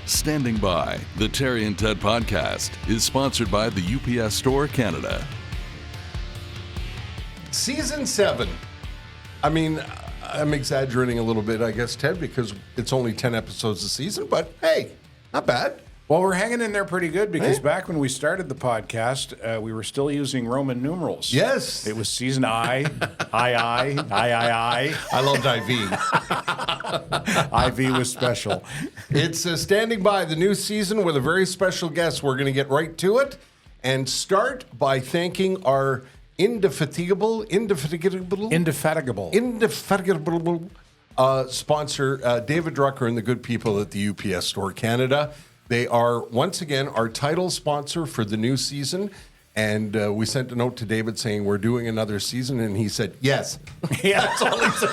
Standing By, the Terry and Ted podcast, is sponsored by the UPS Store Canada. Season 7. I mean, I'm exaggerating a little bit, I guess, Ted, because it's only 10 episodes a season, but hey, not bad. Well, we're hanging in there pretty good because back when we started the podcast, we were still using Roman numerals. Yes. It was season I. I loved IV. IV was special. It's Standing By, the new season with a very special guest. We're going to get right to it and start by thanking our indefatigable sponsor, David Drucker and the good people at the UPS Store Canada. They are, once again, our title sponsor for the new season. And we sent a note to David saying we're doing another season, and he said, yes. Yeah. That's all he said.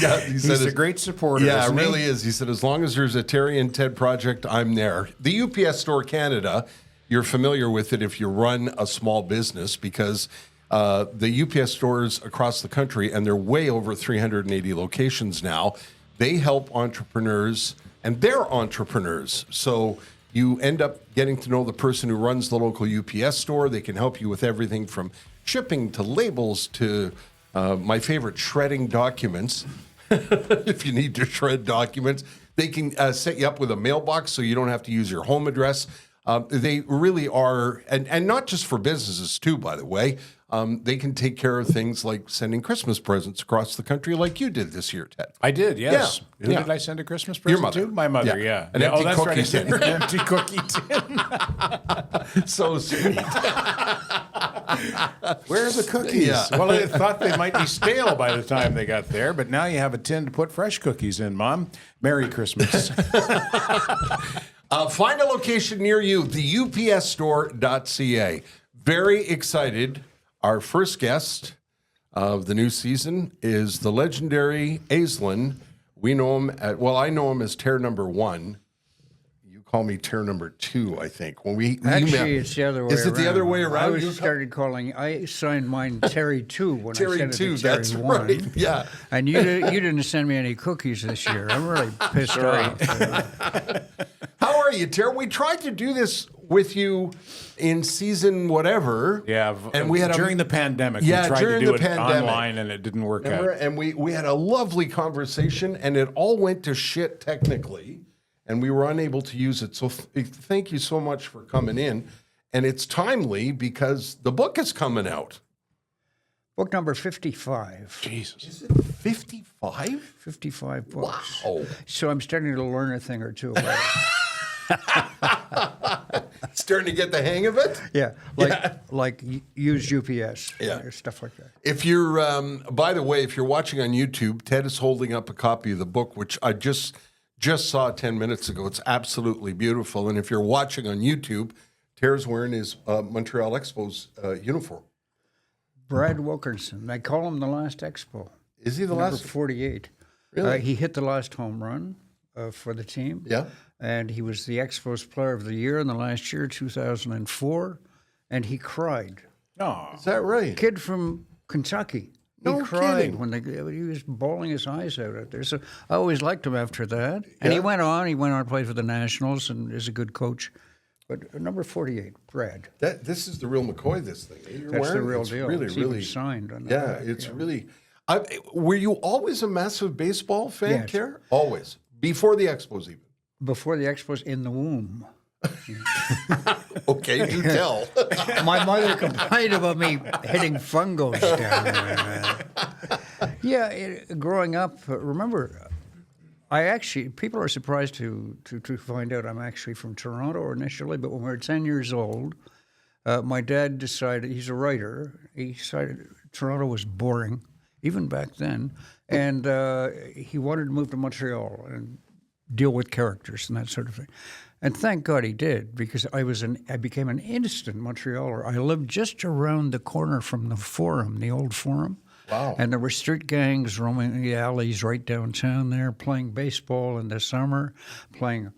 Yeah, He's a great supporter, Yeah, isn't it really he? is. He said, as long as there's a Terry and Ted project, I'm there. The UPS Store Canada, you're familiar with it if you run a small business because the UPS stores across the country, and they're way over 380 locations now, they help entrepreneurs, and they're entrepreneurs. So you end up getting to know the person who runs the local UPS store. They can help you with everything from shipping to labels to my favorite, shredding documents. If you need to shred documents, they can set you up with a mailbox so you don't have to use your home address. They really are, and not just for businesses too, by the way. They can take care of things like sending Christmas presents across the country like you did this year, Ted. I did, yes. Yeah. Who Yeah. did I send a Christmas present Your mother. to? My mother, yeah. An empty that's cookie right. I sent tin. an empty cookie tin. So sweet. Where are the cookies? Yeah. Well, I thought they might be stale by the time they got there, but now you have a tin to put fresh cookies in, Mom. Merry Christmas. Find a location near you, the upsstore.ca. Very excited. Our first guest of the new season is the legendary Aislin. We know him I know him as Tear Number 1. You call me Tear Number 2, I think. When we Actually, it's the other way around. Is it the other way around? I signed mine Terry 2 when Terry I sent 2, it to Terry that's 1. right. Yeah. And you didn't send me any cookies this year. I'm really pissed off. How are you, Terry? We tried to do this with you in season whatever. Yeah, and we had during the pandemic. Yeah, we tried during to do the it pandemic. online, and it didn't work Remember? out. And we had a lovely conversation, and it all went to shit technically, and we were unable to use it. So thank you so much for coming in. And it's timely because the book is coming out. Book number 55. Jesus. Is it 55? 55 books. Wow. So I'm starting to learn a thing or two about it. Starting to get the hang of it? Yeah, like use UPS, Yeah. stuff like that. If you're, by the way, if you're watching on YouTube, Ted is holding up a copy of the book, which I just saw 10 minutes ago. It's absolutely beautiful. And if you're watching on YouTube, Terry's wearing his Montreal Expos uniform. Brad Wilkinson, they call him the last Expo. Is he the Number last? 48. Really? He hit the last home run for the team. Yeah. And he was the Expos Player of the Year in the last year, 2004, and he cried. Oh. Is that right? Kid from Kentucky. No He cried kidding. when he was bawling his eyes out there. So I always liked him after that. And he went on to play for the Nationals and is a good coach. But number 48, Brad. This is the real McCoy, this thing. You're That's the wearing it. real It's deal. Really, It's really. even signed on the Yeah, back, it's really. Were you always a massive baseball fan, Yes. Terry? Always. Before the Expos, even. Before the Expos, in the womb. Okay, do tell. My mother complained about me hitting fungos down there. Yeah, growing up, remember, people are surprised to find out I'm actually from Toronto initially, but when we were 10 years old, my dad decided, he's a writer, he decided Toronto was boring, even back then, and he wanted to move to Montreal and deal with characters and that sort of thing. And thank God he did, because I became an instant Montrealer. I lived just around the corner from the Forum, the old Forum. Wow. And there were street gangs roaming the alleys right downtown there, playing baseball in the summer, playing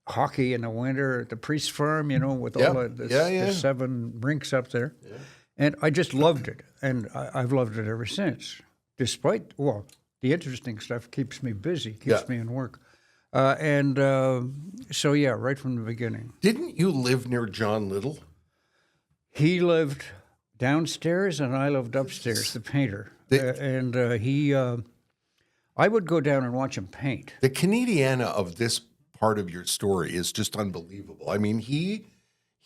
hockey in the winter at the Priest Farm, with all the 7 rinks up there. Yeah. And I just loved it. And I've loved it ever since. Despite, the interesting stuff keeps me busy, keeps me in work. So, yeah, right from the beginning. Didn't you live near John Little? He lived downstairs and I lived upstairs, the painter. I would go down and watch him paint. The Canadiana of this part of your story is just unbelievable. I mean, he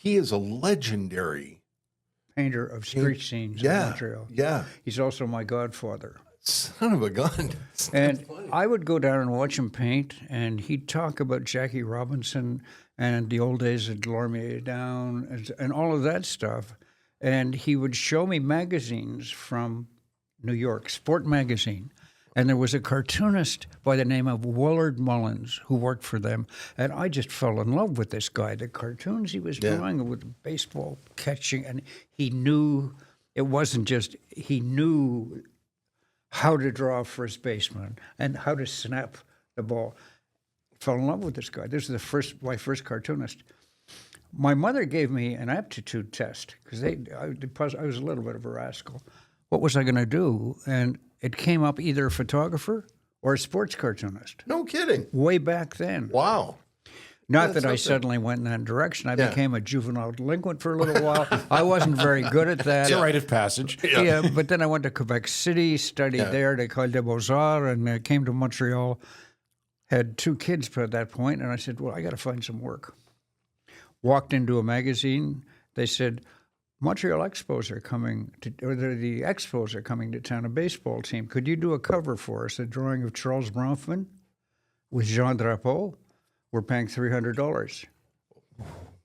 is a legendary Painter of street scenes in Montreal. Yeah. He's also my godfather. Son of a gun. And I would go down and watch him paint, and he'd talk about Jackie Robinson and the old days at Lormier Down and all of that stuff. And he would show me magazines from New York, Sport Magazine. And there was a cartoonist by the name of Willard Mullins who worked for them. And I just fell in love with this guy. The cartoons he was drawing with baseball catching, and he knew it wasn't just, he knew how to draw a first baseman and how to snap the ball. Fell in love with this guy. This is my first cartoonist. My mother gave me an aptitude test because I was a little bit of a rascal. What was I going to do? And it came up either a photographer or a sports cartoonist. No kidding. Way back then. Wow. Not that I suddenly went in that direction. I became a juvenile delinquent for a little while. I wasn't very good at that. It's a rite of passage. Yeah, but then I went to Quebec City, studied there at École des Beaux-Arts, and came to Montreal. Had 2 kids at that point, and I said, well, I got to find some work. Walked into a magazine. They said, Montreal Expos are coming the Expos are coming to town, a baseball team. Could you do a cover for us, a drawing of Charles Bronfman with Jean Drapeau? We're paying $300.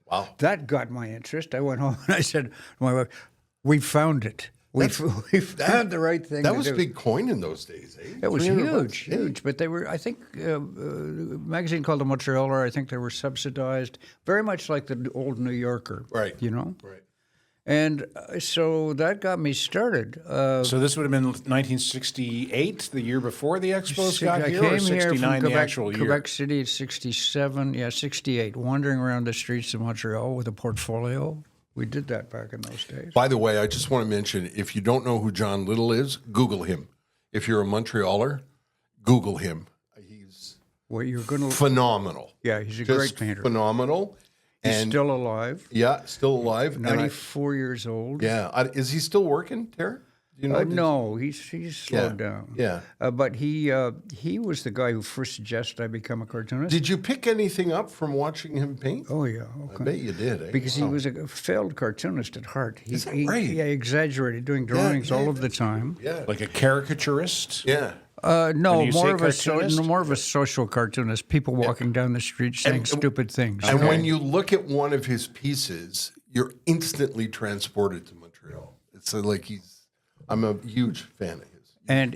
Wow. That got my interest. I went home and I said to my wife, we found it. We found the right thing to do. That was a big coin in those days, eh? It was huge. But they were, I think, a magazine called the Montrealer, I think they were subsidized, very much like the old New Yorker. Right. You know? Right. And so that got me started. So this would have been 1968, the year before the Expos got I here, came or 69, here from the actual year? Quebec City at 67, 68, wandering around the streets of Montreal with a portfolio. We did that back in those days. By the way, I just want to mention, if you don't know who John Little is, Google him. If you're a Montrealer, Google him. He's You're gonna, phenomenal. yeah, he's a Just great painter. Phenomenal. He's And still alive. yeah, still alive. 94 years old. Is he still working, Terry? Do you know? No, he's slowed down. Yeah. But he was the guy who first suggested I become a cartoonist. Did you pick anything up from watching him paint? Oh, yeah. I bet you did, eh? Because he was a failed cartoonist at heart. Is that right? He exaggerated, doing drawings all of the time. Yeah. Like a caricaturist? Yeah. No, you say cartoonist? more of a social cartoonist. People walking down the street saying stupid things. And when you look at one of his pieces, you're instantly transported to Montreal. It's like I'm a huge fan of his. And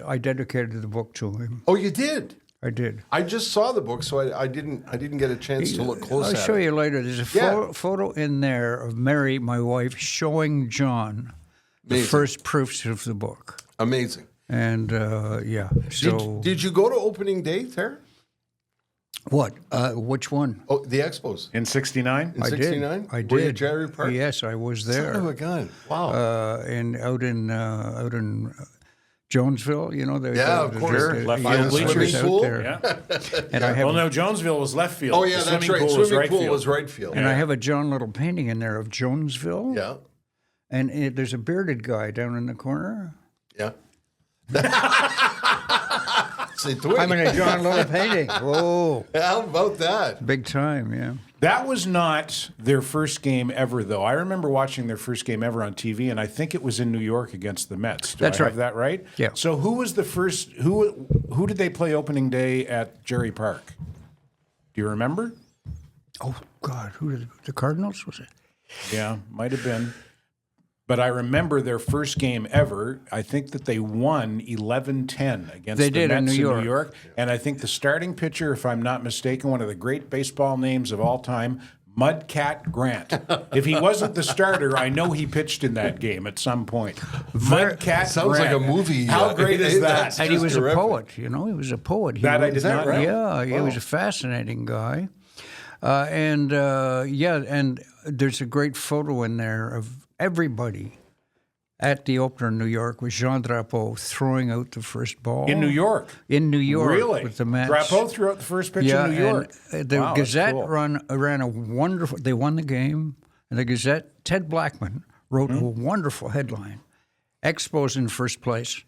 I dedicated the book to him. Oh, you did? I did. I just saw the book, so I didn't get a chance to look close I'll at show it. you later. There's a photo in there of Mary, my wife, showing John the first proofs of the book. Amazing. And so Did you go to opening day there? what? Which one? Oh, the Expos. In 69? In 69? I did. Were you at Jerry Park? Yes, I was there. Son of a gun. Wow. Out in Jonesville, you know. Of course. Left By the field swimming bleachers. pool? There. Yeah. And I have Well, no, Jonesville was left field. Oh, yeah, The that's swimming right. pool was Swimming right pool field. was right field. and I have a John Little painting in there of Jonesville. Yeah. And there's a bearded guy down in the corner. Yeah. I'm in a John Little painting. Whoa. How about that? Big time, yeah. That was not their first game ever, though. I remember watching their first game ever on TV, and I think it was in New York against the Mets. That's I right. have that right? Yeah. So who was the first? Who did they play opening day at Jerry Park? Do you remember? Oh, God. Who did the Cardinals, was it? Yeah, might have been. But I remember their first game ever. I think that they won 11-10 against They the did in Mets New in York. New York. And I think the starting pitcher, if I'm not mistaken, one of the great baseball names of all time, Mudcat Grant. If he wasn't the starter, I know he pitched in that game at some point. Mudcat Sounds Grant. like a movie. How great is that? That's And he just was terrific. a poet, you know. He was a poet. That I did that not right? know. Yeah, he was a fascinating guy. And there's a great photo in there of everybody at the opener in New York with Jean Drapeau throwing out the first ball. In New York? In New York. Really? With the Mets. Drapeau threw out the first pitch in New York? And the Wow, that's Gazette cool. ran a wonderful, they won the game, and the Gazette, Ted Blackman, wrote a wonderful headline, Expos in first place.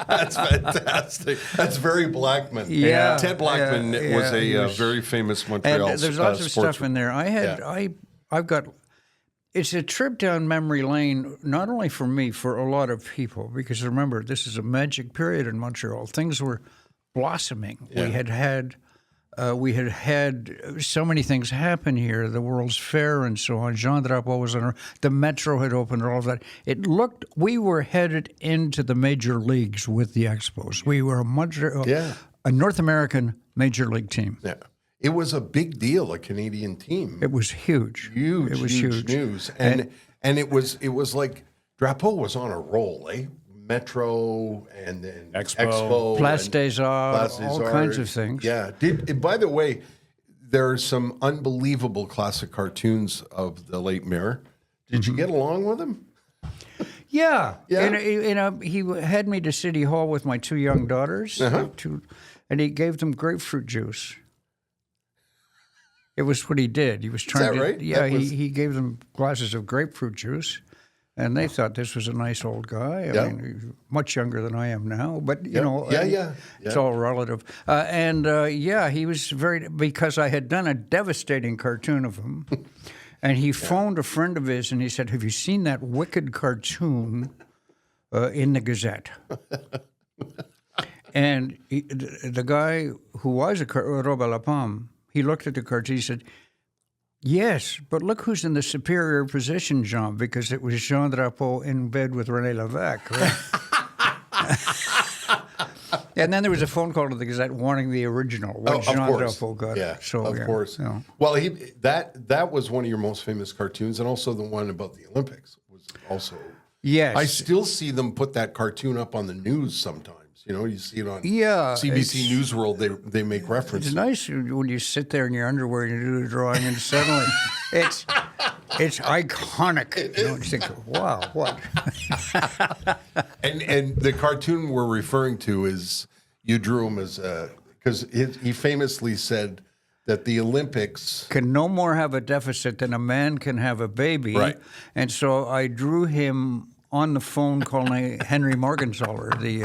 That's fantastic. That's very Blackman. Yeah. Ted Blackman was a very famous Montreal And there's lots of stuff in there. Yeah. I've got. It's a trip down memory lane, not only for me, for a lot of people. Because remember, this is a magic period in Montreal. Things were blossoming. Yeah. We had had so many things happen here. The World's Fair and so on. Jean Drapeau was on. The Metro had opened. All of that. It looked. We were headed into the major leagues with the Expos. We were a North American major league team. Yeah. It was a big deal, a Canadian team. It was huge. Huge, It was huge news. And it was like Drapeau was on a roll, eh? Metro and then Expo. Place des Arts, all kinds of things. Yeah. By the way, there are some unbelievable classic cartoons of the late mayor. Did you get along with him? Yeah. Yeah? And he had me to City Hall with my two young daughters, and he gave them grapefruit juice. It was what he did. He was trying that right? Yeah, he gave them glasses of grapefruit juice, and they thought this was a nice old guy. I mean, he's much younger than I am now, but you know, it's all relative. He was because I had done a devastating cartoon of him, and he phoned a friend of his and he said, "Have you seen that wicked cartoon in the Gazette?" And the guy who was Robert Lapalme, he looked at the cartoon. He said, "Yes, but look who's in the superior position, Jean, because it was Jean Drapeau in bed with René Lévesque." Right? And then there was a phone call to the Gazette warning the original when Jean Drapeau got it. So, of course. Yeah. Well, that was one of your most famous cartoons, and also the one about the Olympics was also. Yes. I still see them put that cartoon up on the news sometimes. You know, you see it on Yeah, CBC News World. They make reference. It's nice when you sit there in your underwear and you do the drawing, and suddenly it's iconic. You know, you think, wow, what? And the cartoon we're referring to is you drew him as because he famously said that the Olympics Can no more have a deficit than a man can have a baby. Right. And so I drew him on the phone calling Henry Morgenthaler, the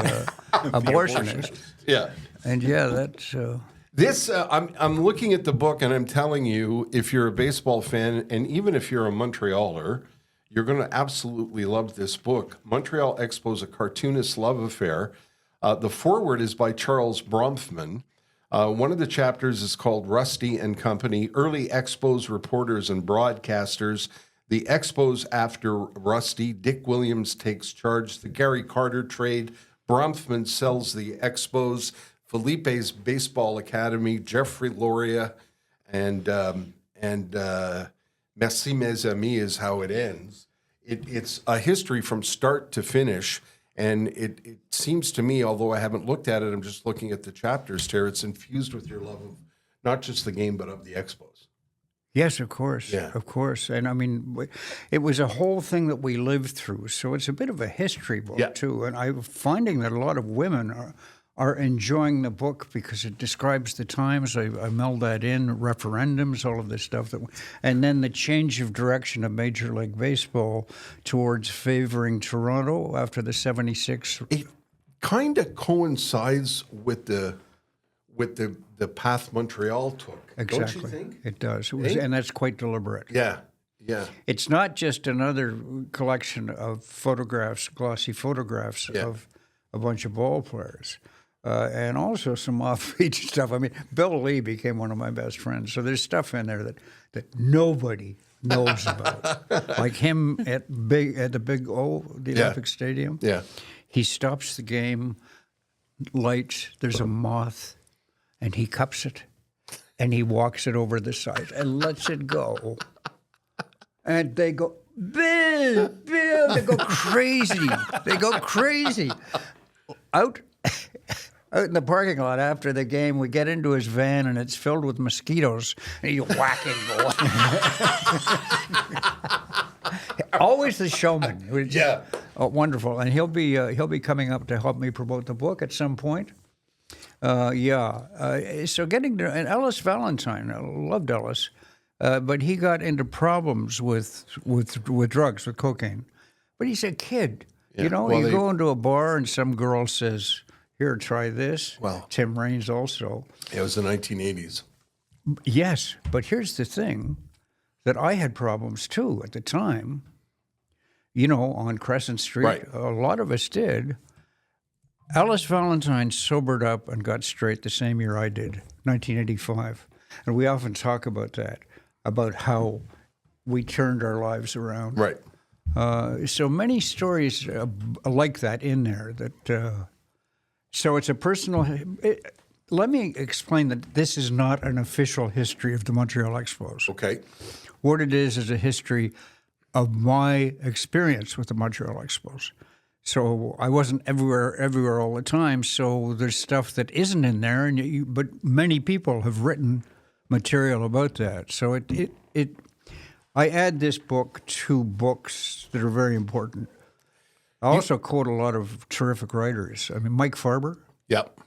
abortionist. Yeah. And that's... This, I'm looking at the book and I'm telling you, if you're a baseball fan and even if you're a Montrealer, you're going to absolutely love this book. Montreal Expos, A Cartoonist's Love Affair. The foreword is by Charles Bronfman. One of the chapters is called Rusty and Company, Early Expos Reporters and Broadcasters. The Expos after Rusty. Dick Williams takes charge. The Gary Carter trade. Bronfman sells the Expos. Felipe's Baseball Academy. Jeffrey Loria. And Merci Mes Amis is how it ends. It's a history from start to finish. And it seems to me, although I haven't looked at it, I'm just looking at the chapters, Terry, it's infused with your love of not just the game, but of the Expos. Yes, of course. Yeah. Of course. And I mean, it was a whole thing that we lived through. So it's a bit of a history book, too. And I'm finding that a lot of women are enjoying the book because it describes the times. I meld that in, referendums, all of this stuff. And then the change of direction of Major League Baseball towards favoring Toronto after the 76. It kind of coincides with the path Montreal took. Exactly. Don't you think? It does. And that's quite deliberate. Yeah. It's not just another collection of photographs, glossy photographs of a bunch of ball players. And also some off-beat stuff. I mean, Bill Lee became one of my best friends. So there's stuff in there that nobody knows about. Like him at the Big O, the Olympic Stadium. Yeah. He stops the game, lights, there's a moth, and he cups it, and he walks it over the side and lets it go. And they go, Bill, they go crazy. They go crazy. Out in the parking lot after the game, we get into his van, and it's filled with mosquitoes, and he's whacking. Always the showman. It was just, Yeah. wonderful. And he'll be coming up to help me promote the book at some point. So getting to and Ellis Valentine, I loved Ellis, but he got into problems with drugs, with cocaine. But he's a kid. Yeah. You know, Well, you go into a bar and some girl says, "Here, try this." Well- Tim Raines also. It was the 1980s. Yes, but here's the thing, that I had problems too at the time. You know, on Crescent Street, Right. a lot of us did. Ellis Valentine sobered up and got straight the same year I did, 1985. And we often talk about that, about how we turned our lives around. Right. So many stories like that in there. So it's a personal. Let me explain that this is not an official history of the Montreal Expos. Okay. What it is a history of my experience with the Montreal Expos. So I wasn't everywhere all the time. So there's stuff that isn't in there, but many people have written material about that. So I add this book to books that are very important. I also quote a lot of terrific writers. I mean, Mike Farber, Yep.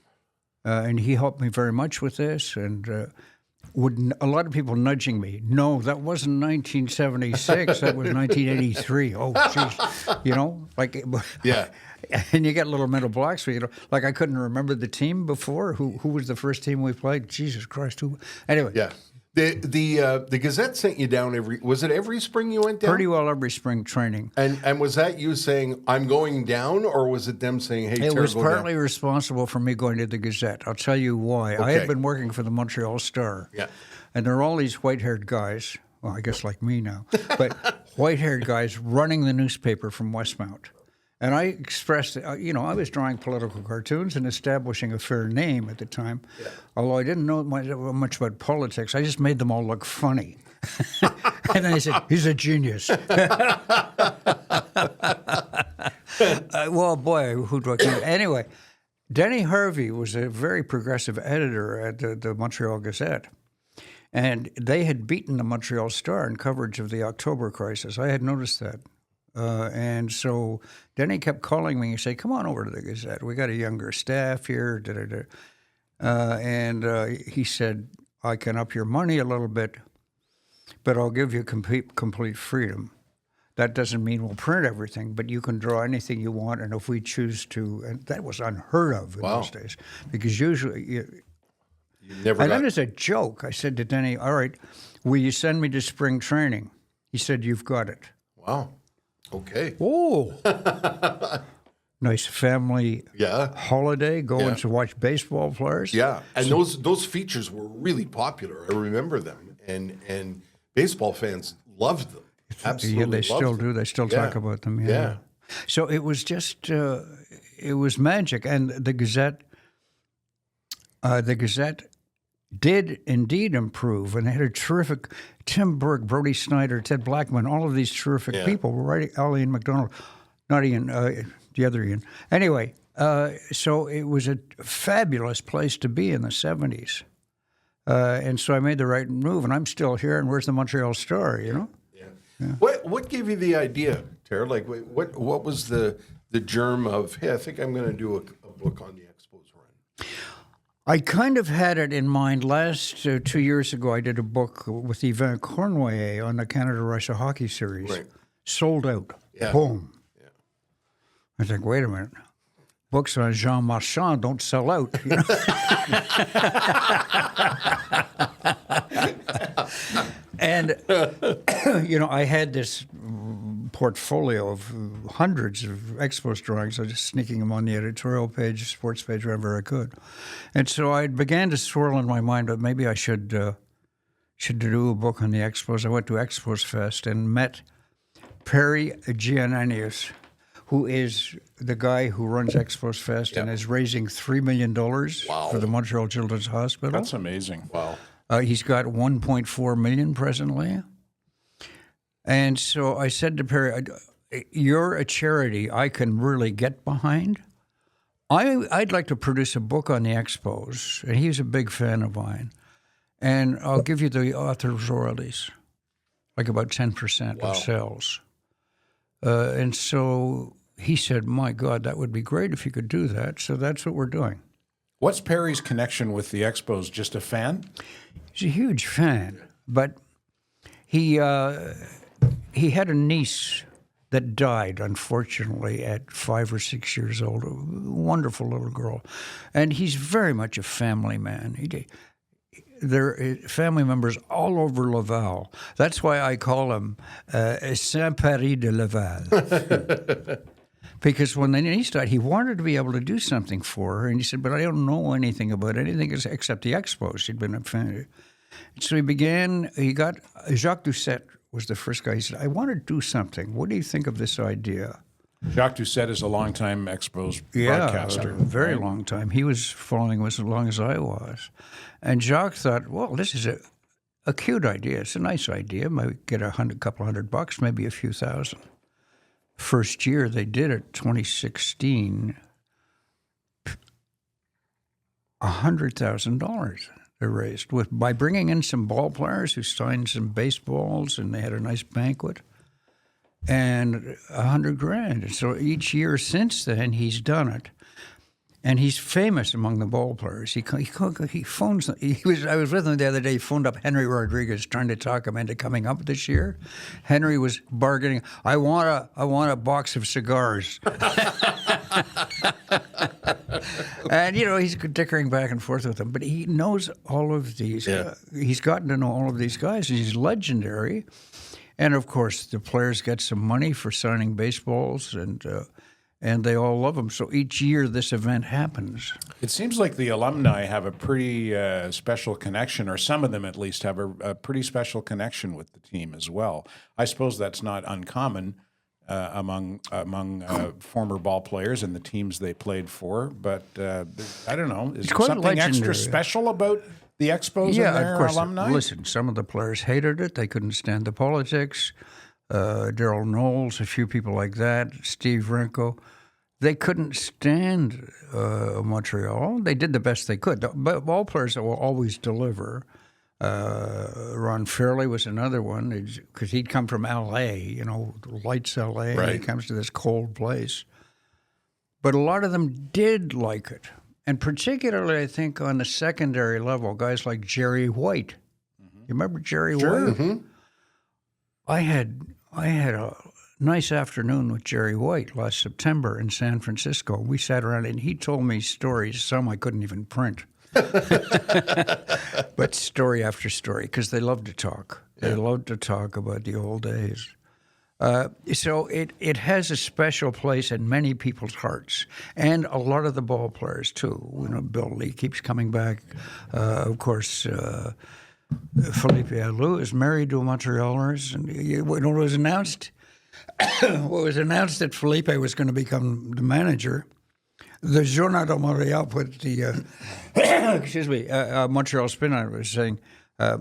and he helped me very much with this. And a lot of people nudging me. No, that wasn't 1976. That was 1983. Oh, jeez. You know, like Yeah. And you get little mental blocks. You know, like I couldn't remember the team before. Who was the first team we played? Jesus Christ! Who? Anyway. Yeah. The Gazette sent you down every spring you went down? Pretty well every spring training. And was that you saying, I'm going down, or was it them saying, hey, It Terry, was go partly down? responsible for me going to the Gazette. I'll tell you why. I Okay. had been working for the Montreal Star. Yeah. And there are all these white-haired guys, well, I guess like me now, but white-haired guys running the newspaper from Westmount. And I expressed, I was drawing political cartoons and establishing a fair name at the time. Yeah. Although I didn't know much about politics, I just made them all look funny. And then I said, he's a genius. Well, boy, who do I care? Anyway, Denny Harvey was a very progressive editor at the Montreal Gazette. And they had beaten the Montreal Star in coverage of the October crisis. I had noticed that. And so Denny kept calling me and say, come on over to the Gazette. We got a younger staff here. And he said, I can up your money a little bit, but I'll give you complete freedom. That doesn't mean we'll print everything, but you can draw anything you want. And if we choose to, and that was unheard of in those days, because usually... You never And got... then as a joke, I said to Denny, all right, will you send me to spring training? He said, you've got it. Wow. Okay. Oh, nice family holiday, going to watch baseball players. Yeah, and those features were really popular. I remember them, and baseball fans loved them. Absolutely, Yeah, they still loved them. do. They still talk about them. Yeah. So it was just, it was magic, and the Gazette did indeed improve, and they had a terrific Tim Burke, Brody Snyder, Ted Blackman, all of these terrific people were writing. Ian McDonald, not Ian, the other Ian. Anyway, so it was a fabulous place to be in the 70s. And so I made the right move, and I'm still here, and where's the Montreal Star, you know? Yeah. What gave you the idea, Terry? Like, what was the germ of, hey, I think I'm going to do a book on the Expos run? I kind of had it in mind. Last 2 years ago, I did a book with Yvan Cornoyer on the Canada-Russia hockey series. Right. Sold out. Boom. Yeah. I think, wait a minute. Books on Jean Marchand don't sell out. You know? And, I had this portfolio of hundreds of Expos drawings. I was just sneaking them on the editorial page, sports page, wherever I could. And so I began to swirl in my mind that maybe I should do a book on the Expos. I went to Expos Fest and met Perry Giannanius, who is the guy who runs Expos Fest and is raising $3 million for the Montreal Children's Hospital. That's amazing. Wow. He's got $1.4 million presently. And so I said to Perry, you're a charity I can really get behind. I'd like to produce a book on the Expos, and he's a big fan of mine. And I'll give you the author's royalties, like about 10% of sales. And so he said, my God, that would be great if you could do that. So that's what we're doing. What's Perry's connection with the Expos? Just a fan? He's a huge fan, but he had a niece that died, unfortunately, at 5 or 6 years old. A wonderful little girl. And he's very much a family man. There are family members all over Laval. That's why I call him Saint-Paris de Laval. Because when the niece died, he wanted to be able to do something for her. And he said, but I don't know anything about anything except the Expos. He'd been a fan. So he got Jacques Doucette was the first guy. He said, I want to do something. What do you think of this idea? Jacques Doucette is a longtime Expos broadcaster. A very long time. He was following us as long as I was. And Jacques thought, well, this is a cute idea. It's a nice idea. Might get a couple $100, maybe a few thousand. First year they did it, 2016, $100,000 they raised by bringing in some ball players who signed some baseballs, and they had a nice banquet, and $100,000. So each year since then he's done it, and he's famous among the ball players. He phones. I was with him the other day. He phoned up Henry Rodriguez trying to talk him into coming up this year. Henry was bargaining. I want a box of cigars. And he's dickering back and forth with them. But he knows all of these. Yeah. He's gotten to know all of these guys. He's legendary. And of course, the players get some money for signing baseballs, and they all love him. So each year this event happens. It seems like the alumni have a pretty special connection, or some of them at least have a pretty special connection with the team as well. I suppose that's not uncommon among former ball players and the teams they played for. But I don't know. Is there something extra special about the Expos and their alumni? Listen, some of the players hated it. They couldn't stand the politics. Daryl Knowles, a few people like that, Steve Renko. They couldn't stand Montreal. They did the best they could. But ball players will always deliver. Ron Fairley was another one because he'd come from L.A., lights L.A., right. And he comes to this cold place. But a lot of them did like it. And particularly, I think, on the secondary level, guys like Jerry White. Mm-hmm. You remember Jerry White? Mm-hmm. I had a nice afternoon with Jerry White last September in San Francisco. We sat around and he told me stories, some I couldn't even print. But story after story, because they love to talk. They love to talk about the old days. So it has a special place in many people's hearts, and a lot of the ball players too. Bill Lee keeps coming back. Of course, Philippe Alou is married to a Montrealers, and what was announced? What was announced that Philippe was going to become the manager. The Journal de Montréal put the Montreal spin on it, was saying a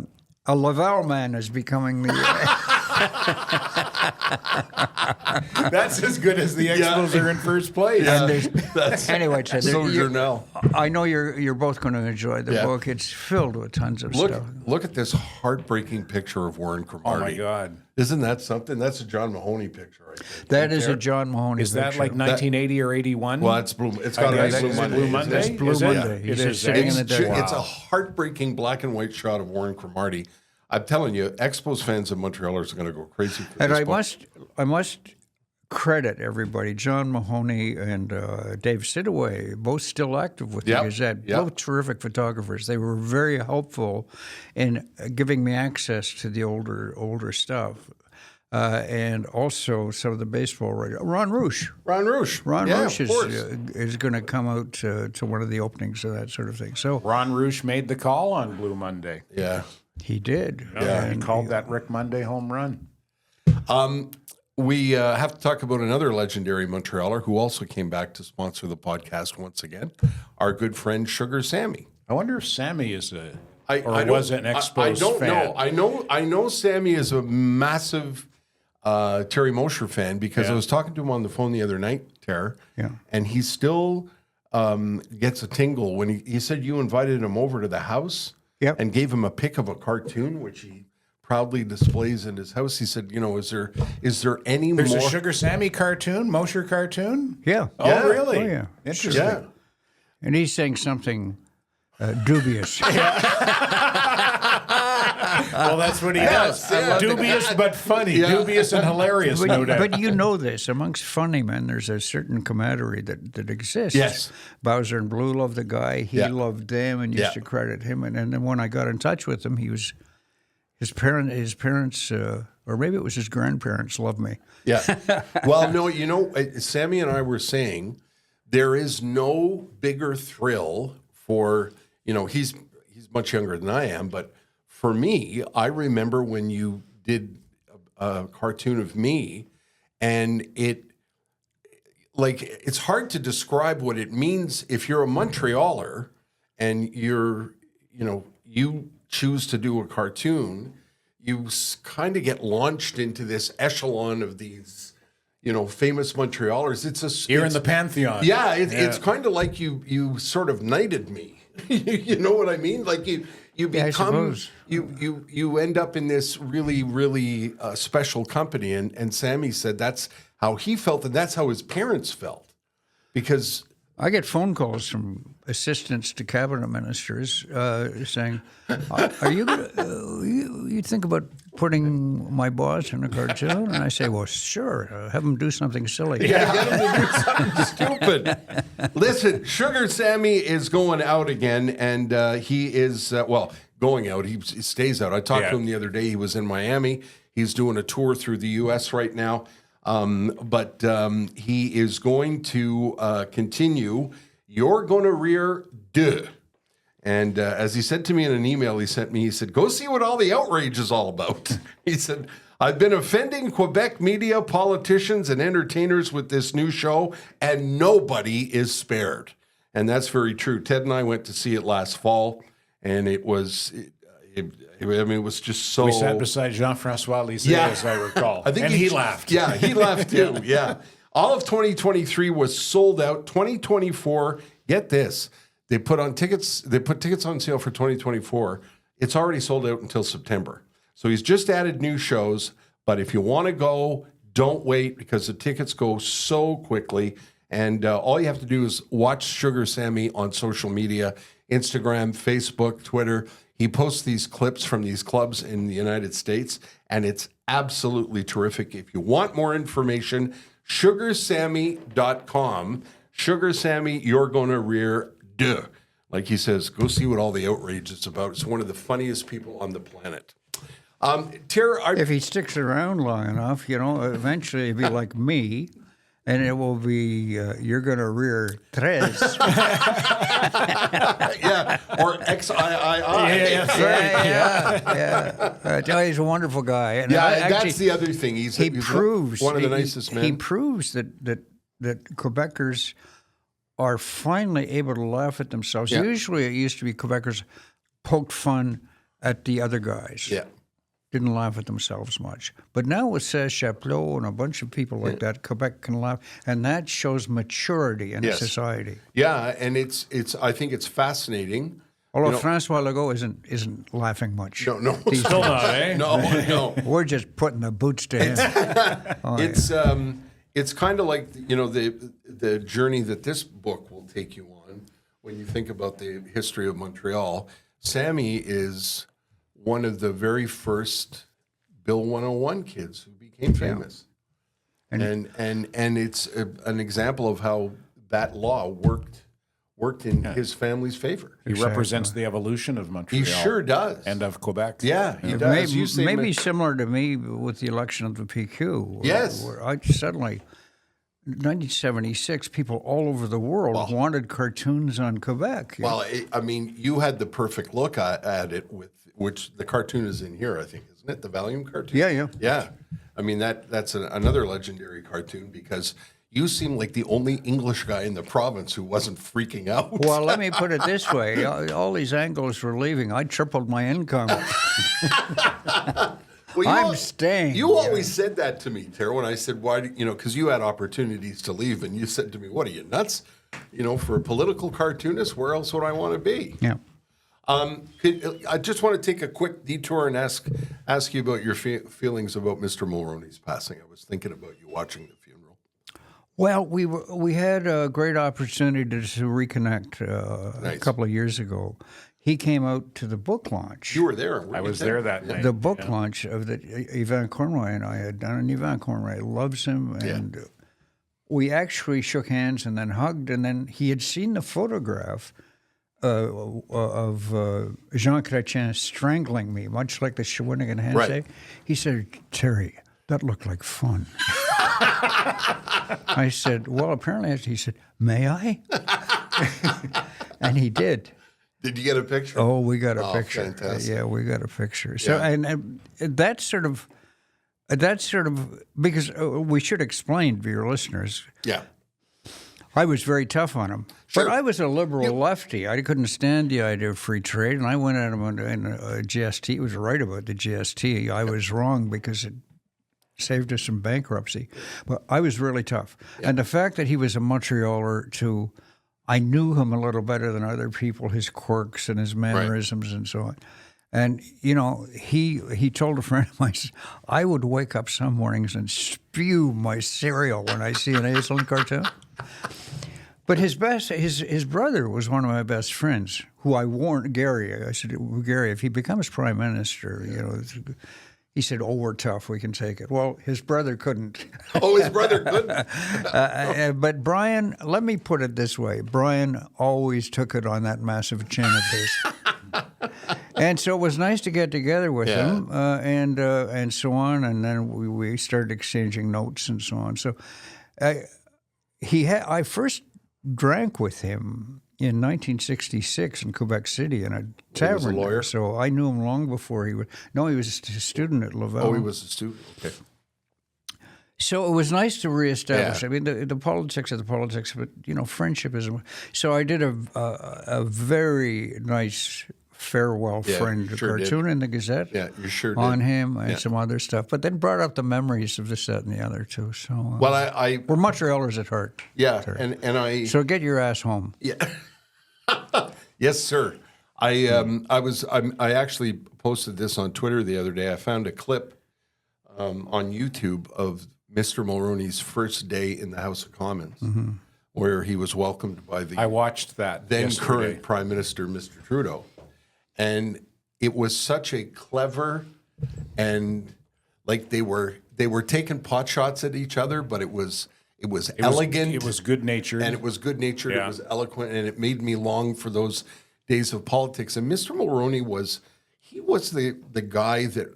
Laval man is becoming the. That's as good as the Expos are in first place. Anyway, Ted, Journal. I know you're both going to enjoy the book. It's filled with tons of stuff. Look at this heartbreaking picture of Warren Cromartie. Oh my God! Isn't that something? That's a John Mahoney picture, I think. That is a John Mahoney. Is that like 1980 or 81? Well, it's Blue. It's got a nice Blue Monday. Blue Monday. It's Blue Monday. It is. Sitting in the deck. It's a heartbreaking black and white shot of Warren Cromartie. I'm telling you, Expos fans and Montrealers are going to go crazy for and this I must credit everybody. John Mahoney and Dave Sidaway, both still active with the Gazette, both terrific photographers. They were very helpful in giving me access to the older stuff. And also some of the baseball writers. Ron Roosh is going to come out to one of the openings of that sort of thing. So Ron Roosh made the call on Blue Monday. Yeah. He did. Yeah, he called that Rick Monday home run. We have to talk about another legendary Montrealer who also came back to sponsor the podcast once again, our good friend Sugar Sammy. I wonder if Sammy is was an Expos I don't fan. know. I know Sammy is a massive Terry Mosher fan because I was talking to him on the phone the other night, Terry, and he still gets a tingle when he said you invited him over to the house and gave him a pic of a cartoon, which he proudly displays in his house. He said, is there any There's more? a Sugar Sammy cartoon, Mosher cartoon? Yeah. Oh, Yeah. really? Oh, yeah. Interesting. Yeah. And he's saying something dubious. Well, that's what he Yes, does. yeah. Dubious but funny. Yeah. Dubious and hilarious, no doubt. But you know this, amongst funny men, there's a certain camaraderie that exists. Yes. Bowser and Blue loved the guy. He Yeah. loved them and used Yeah. to credit him. And then when I got in touch with him, his parents, or maybe it was his grandparents, loved me. Yeah. Well, no, Sammy and I were saying there is no bigger thrill for, he's much younger than I am, but for me, I remember when you did a cartoon of me, and it's hard to describe what it means if you're a Montrealer and you choose to do a cartoon. You kind of get launched into this echelon of these, famous Montrealers. You're in the pantheon. Yeah, it's kind of like you sort of knighted me. You know what I mean? Like you Yeah, I become suppose. you end up in this really really special company. And Sammy said that's how he felt, and that's how his parents felt, because. I get phone calls from assistants to cabinet ministers saying, "Are you going to you think about putting my boss in a cartoon?" And I say, "Well, sure. Have him do something silly." Yeah, get him to do something stupid. Listen, Sugar Sammy is going out again, and he is, going out. He stays out. I talked to him the other day. He was in Miami. He's doing a tour through the U.S. right now. But he is going to continue. You're going to rear deux. And as he said to me in an email he sent me, he said, go see what all the outrage is all about. He said, I've been offending Quebec media, politicians, and entertainers with this new show, and nobody is spared. And that's very true. Ted and I went to see it last fall, and it was... it was just so... We sat beside Jean-François Lisée, as I recall. I think he laughed. Yeah, he laughed too. Yeah. All of 2023 was sold out. 2024, get this. They put tickets on sale for 2024. It's already sold out until September. So he's just added new shows, but if you want to go, don't wait, because the tickets go so quickly. And all you have to do is watch Sugar Sammy on social media, Instagram, Facebook, Twitter. He posts these clips from these clubs in the United States, and it's absolutely terrific. If you want more information, sugarsammy.com. Sugar Sammy, you're going to rear deux. Like he says, go see what all the outrage is about. It's one of the funniest people on the planet. Terry, If he sticks around long enough, eventually he'll be like me, and it will be, you're going to rear tres. yeah, or XIII. Yeah. He's a wonderful guy. And Yeah, that's the other thing. He's proves one of the nicest men. He proves that Quebecers are finally able to laugh at themselves. Yeah. Usually it used to be Quebecers poked fun at the other guys. Yeah. Didn't laugh at themselves much. But now with Serge Chaplot and a bunch of people like that, Quebec can laugh. And that shows maturity in society. Yeah, and it's. I think it's fascinating. Although François Legault isn't laughing much. No. Still not, eh? No. We're just putting the boots to him. It's kind of like the journey that this book will take you on when you think about the history of Montreal. Sammy is one of the very first Bill 101 kids who became famous, and it's an example of how that law worked in his family's favor. He represents the evolution of Montreal. He sure does, And of Quebec. yeah, he does. Maybe similar to me with the election of the PQ. Yes. Where I suddenly, 1976, people all over the world wanted cartoons on Quebec. Well, you had the perfect look at it with which the cartoon is in here, I think, isn't it? The Valium cartoon? Yeah. I mean, that's another legendary cartoon, because you seem like the only English guy in the province who wasn't freaking out. Well, let me put it this way. All these Anglos were leaving. I tripled my income. Well, I'm staying. You always said that to me, Terry, when I said, why, because you had opportunities to leave, and you said to me, what are you, nuts? For a political cartoonist, where else would I want to be? Yeah. I just want to take a quick detour and ask you about your feelings about Mr. Mulroney's passing. I was thinking about you watching the funeral. Well, we had a great opportunity to reconnect a couple of years ago. He came out to the book launch. You were there. I was there that night. The book launch of the Yvan Conroy and I had done, and Yvan Conroy loves him, and we actually shook hands and then hugged, and then he had seen the photograph of Jean Chrétien strangling me, much like the Shawinigan handshake. Right. He said, "Terry, that looked like fun." I said, "Well, apparently," he said, "May I?" And he did. Did you get a picture? Oh, we got a picture. Fantastic. Yeah, we got a picture. So, and that's sort of because we should explain to your listeners. Yeah. I was very tough on him, Sure. but I was a liberal lefty. I couldn't stand the idea of free trade, and I went at him in GST. He was right about the GST. I was wrong because it saved us some bankruptcy. But I was really tough. Yeah. And the fact that he was a Montrealer too, I knew him a little better than other people, his quirks and his mannerisms and so on. And, you know, he told a friend of mine, I would wake up some mornings and spew my cereal when I see an Aislin cartoon. But his brother was one of my best friends, who I warned Gary. I said, Gary, if he becomes prime minister, you know, he said, "Oh, we're tough. We can take it." Well, his brother couldn't. Oh, his brother couldn't. But Brian, let me put it this way: Brian always took it on that massive chin of his. And so it was nice to get together with him, and so on. And then we started exchanging notes and so on. So I first drank with him in 1966 in Quebec City in a tavern. He was a lawyer? So I knew him long before he was. No, he was a student at Laval. Oh, he was a student. Okay. So it was nice to reestablish. I mean, the politics are the politics, but you know, friendship is. So I did a very nice farewell friend cartoon in the Gazette. Yeah, you sure did. On him and some other stuff, but then brought up the memories of this, that, and the other too. So well, we're Montrealers at heart. Yeah, Terry. and I. So get your ass home. Yeah. Yes, sir. I actually posted this on Twitter the other day. I found a clip on YouTube of Mr. Mulroney's first day in the House of Commons, where he was welcomed by the I watched that then current Prime Minister, Mr. Trudeau, and it was such a clever and like they were taking pot shots at each other, but it was elegant. It was good natured, and it was good natured. Yeah. It was eloquent, and it made me long for those days of politics. And Mr. Mulroney was the guy that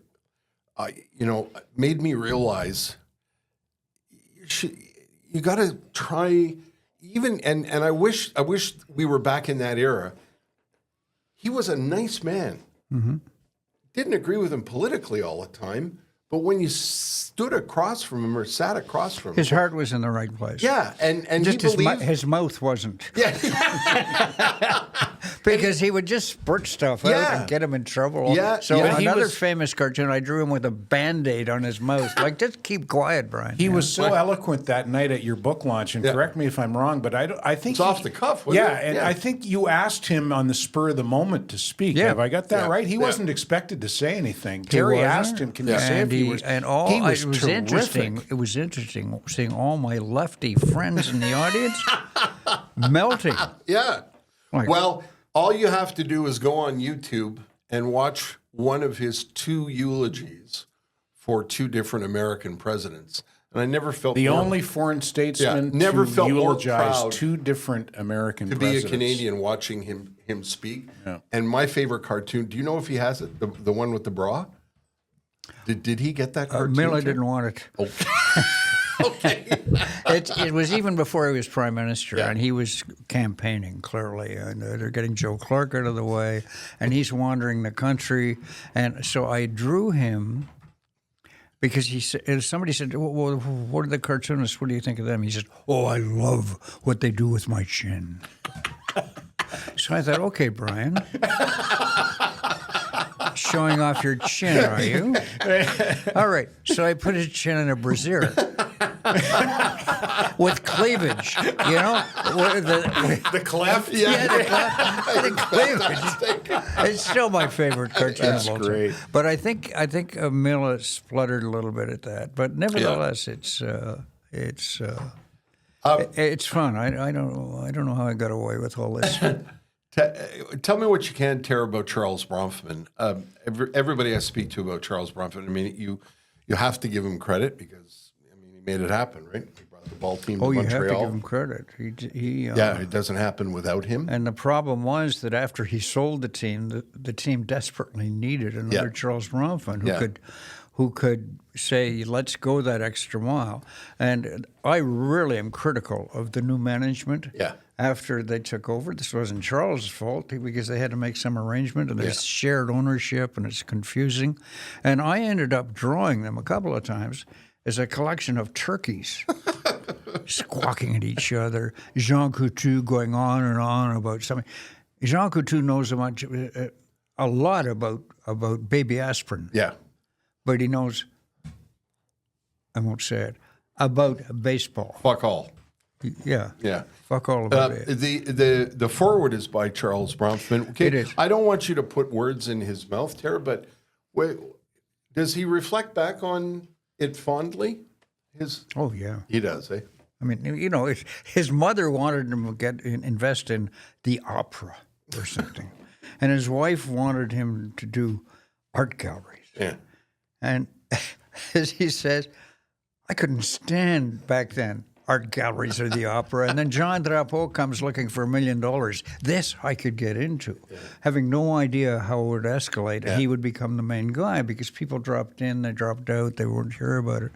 made me realize you got to try even and I wish we were back in that era. He was a nice man. Mm-hmm. Didn't agree with him politically all the time. But when you stood across from him or sat across from him, his heart was in the right place. Yeah, and just he believed his mouth wasn't. Yeah, because he would just spurt stuff out and get him in trouble. Yeah, so another famous cartoon, I drew him with a Band-Aid on his mouth. Like, just keep quiet, Brian. He was so eloquent that night at your book launch, and correct me if I'm wrong, but I think it's off the cuff. Wasn't it? I think you asked him on the spur of the moment to speak. Yeah. Have I got that right? He wasn't expected to say anything. Terry asked him, "Can you say if he was?" And he was it was terrific. interesting. It was interesting seeing all my lefty friends in the audience melting. Yeah. Well, all you have to do is go on YouTube and watch one of his two eulogies for two different American presidents. And I never felt the only foreign statesman never to felt eulogize more two different American to presidents. be a Canadian watching him speak. Yeah. And my favorite cartoon. Do you know if he has it? The one with the bra. Did he get that cartoon? Miller didn't want it. Okay. Okay. It was even before he was prime minister, and he was campaigning clearly. And they're getting Joe Clark out of the way, and he's wandering the country. And so I drew him because somebody said, well, "What are the cartoonists? What do you think of them?" He said, "Oh, I love what they do with my chin." So I thought, okay, Brian. Showing off your chin, are you? All right. So I put his chin in a brassiere. with cleavage, you know, The cleft? the cleavage. It's still my favorite cartoon. That's of all time. great. But I think Miller spluttered a little bit at that. But nevertheless, it's fun. I don't know how I got away with all this. Tell me what you can, Terry, about Charles Bronfman. Everybody I speak to about Charles Bronfman, I mean, you have to give him credit because he made it happen, right? He brought the ball team to You Montreal. have to give him credit. It doesn't happen without him. And the problem was that after he sold the team, the team desperately needed another Charles Bronfman who could say, let's go that extra mile. And I really am critical of the new management after they took over. This wasn't Charles' fault because they had to make some arrangement, and there's shared ownership, and it's confusing. And I ended up drawing them a couple of times as a collection of turkeys squawking at each other. Jean Coutu going on and on about something. Jean Coutu knows a lot about baby aspirin. Yeah. But he knows, I won't say it, about baseball. Fuck all. Yeah. Yeah. Fuck all about it. The forward is by Charles Bronfman. Okay, It is. I don't want you to put words in his mouth, Tara, but does he reflect back on it fondly? Oh, yeah. He does, eh? I mean, you know, his mother wanted him to invest in the opera or something. And his wife wanted him to do art galleries. Yeah. And as he says, I couldn't stand back then art galleries or the opera. And then John Drapeau comes looking for $1 million. This I could get into, having no idea how it would escalate. He would become the main guy because people dropped in, they dropped out, they weren't sure about it.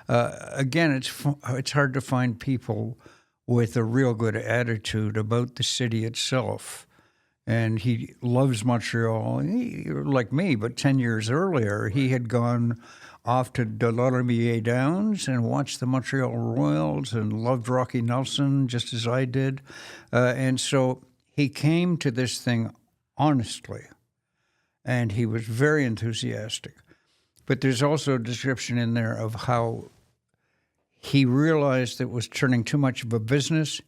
Again, it's hard to find people with a real good attitude about the city itself. And he loves Montreal, like me, but 10 years earlier, he had gone off to the Laurentier Downs and watched the Montreal Royals and loved Rocky Nelson, just as I did. And so he came to this thing honestly, and he was very enthusiastic. But there's also a description in there of how he realized it was turning too much of a business.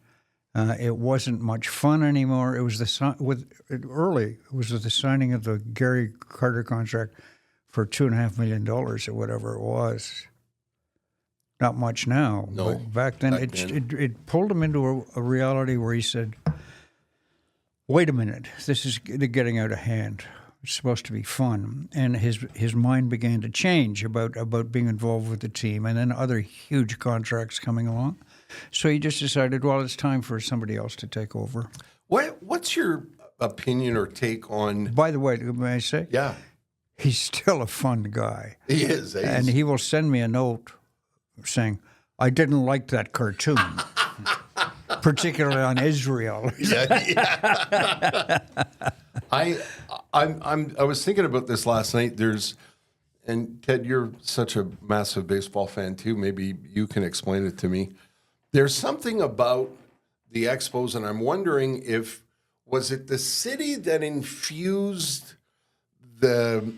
It wasn't much fun anymore. It was the signing of the Gary Carter contract for $2.5 million or whatever it was. Not much now. No, but back then it pulled him into a reality where he said, "Wait a minute, this is getting out of hand. It's supposed to be fun." And his mind began to change about being involved with the team, and then other huge contracts coming along. So he just decided, well, it's time for somebody else to take over. What's your opinion or take on? By the way, may I say? Yeah, He's still a fun guy. he is. Eh? And he will send me a note saying, I didn't like that cartoon, particularly on Israel. I was thinking about this last night. And Ted, you're such a massive baseball fan too. Maybe you can explain it to me. There's something about the Expos, and I'm wondering was it the city that infused the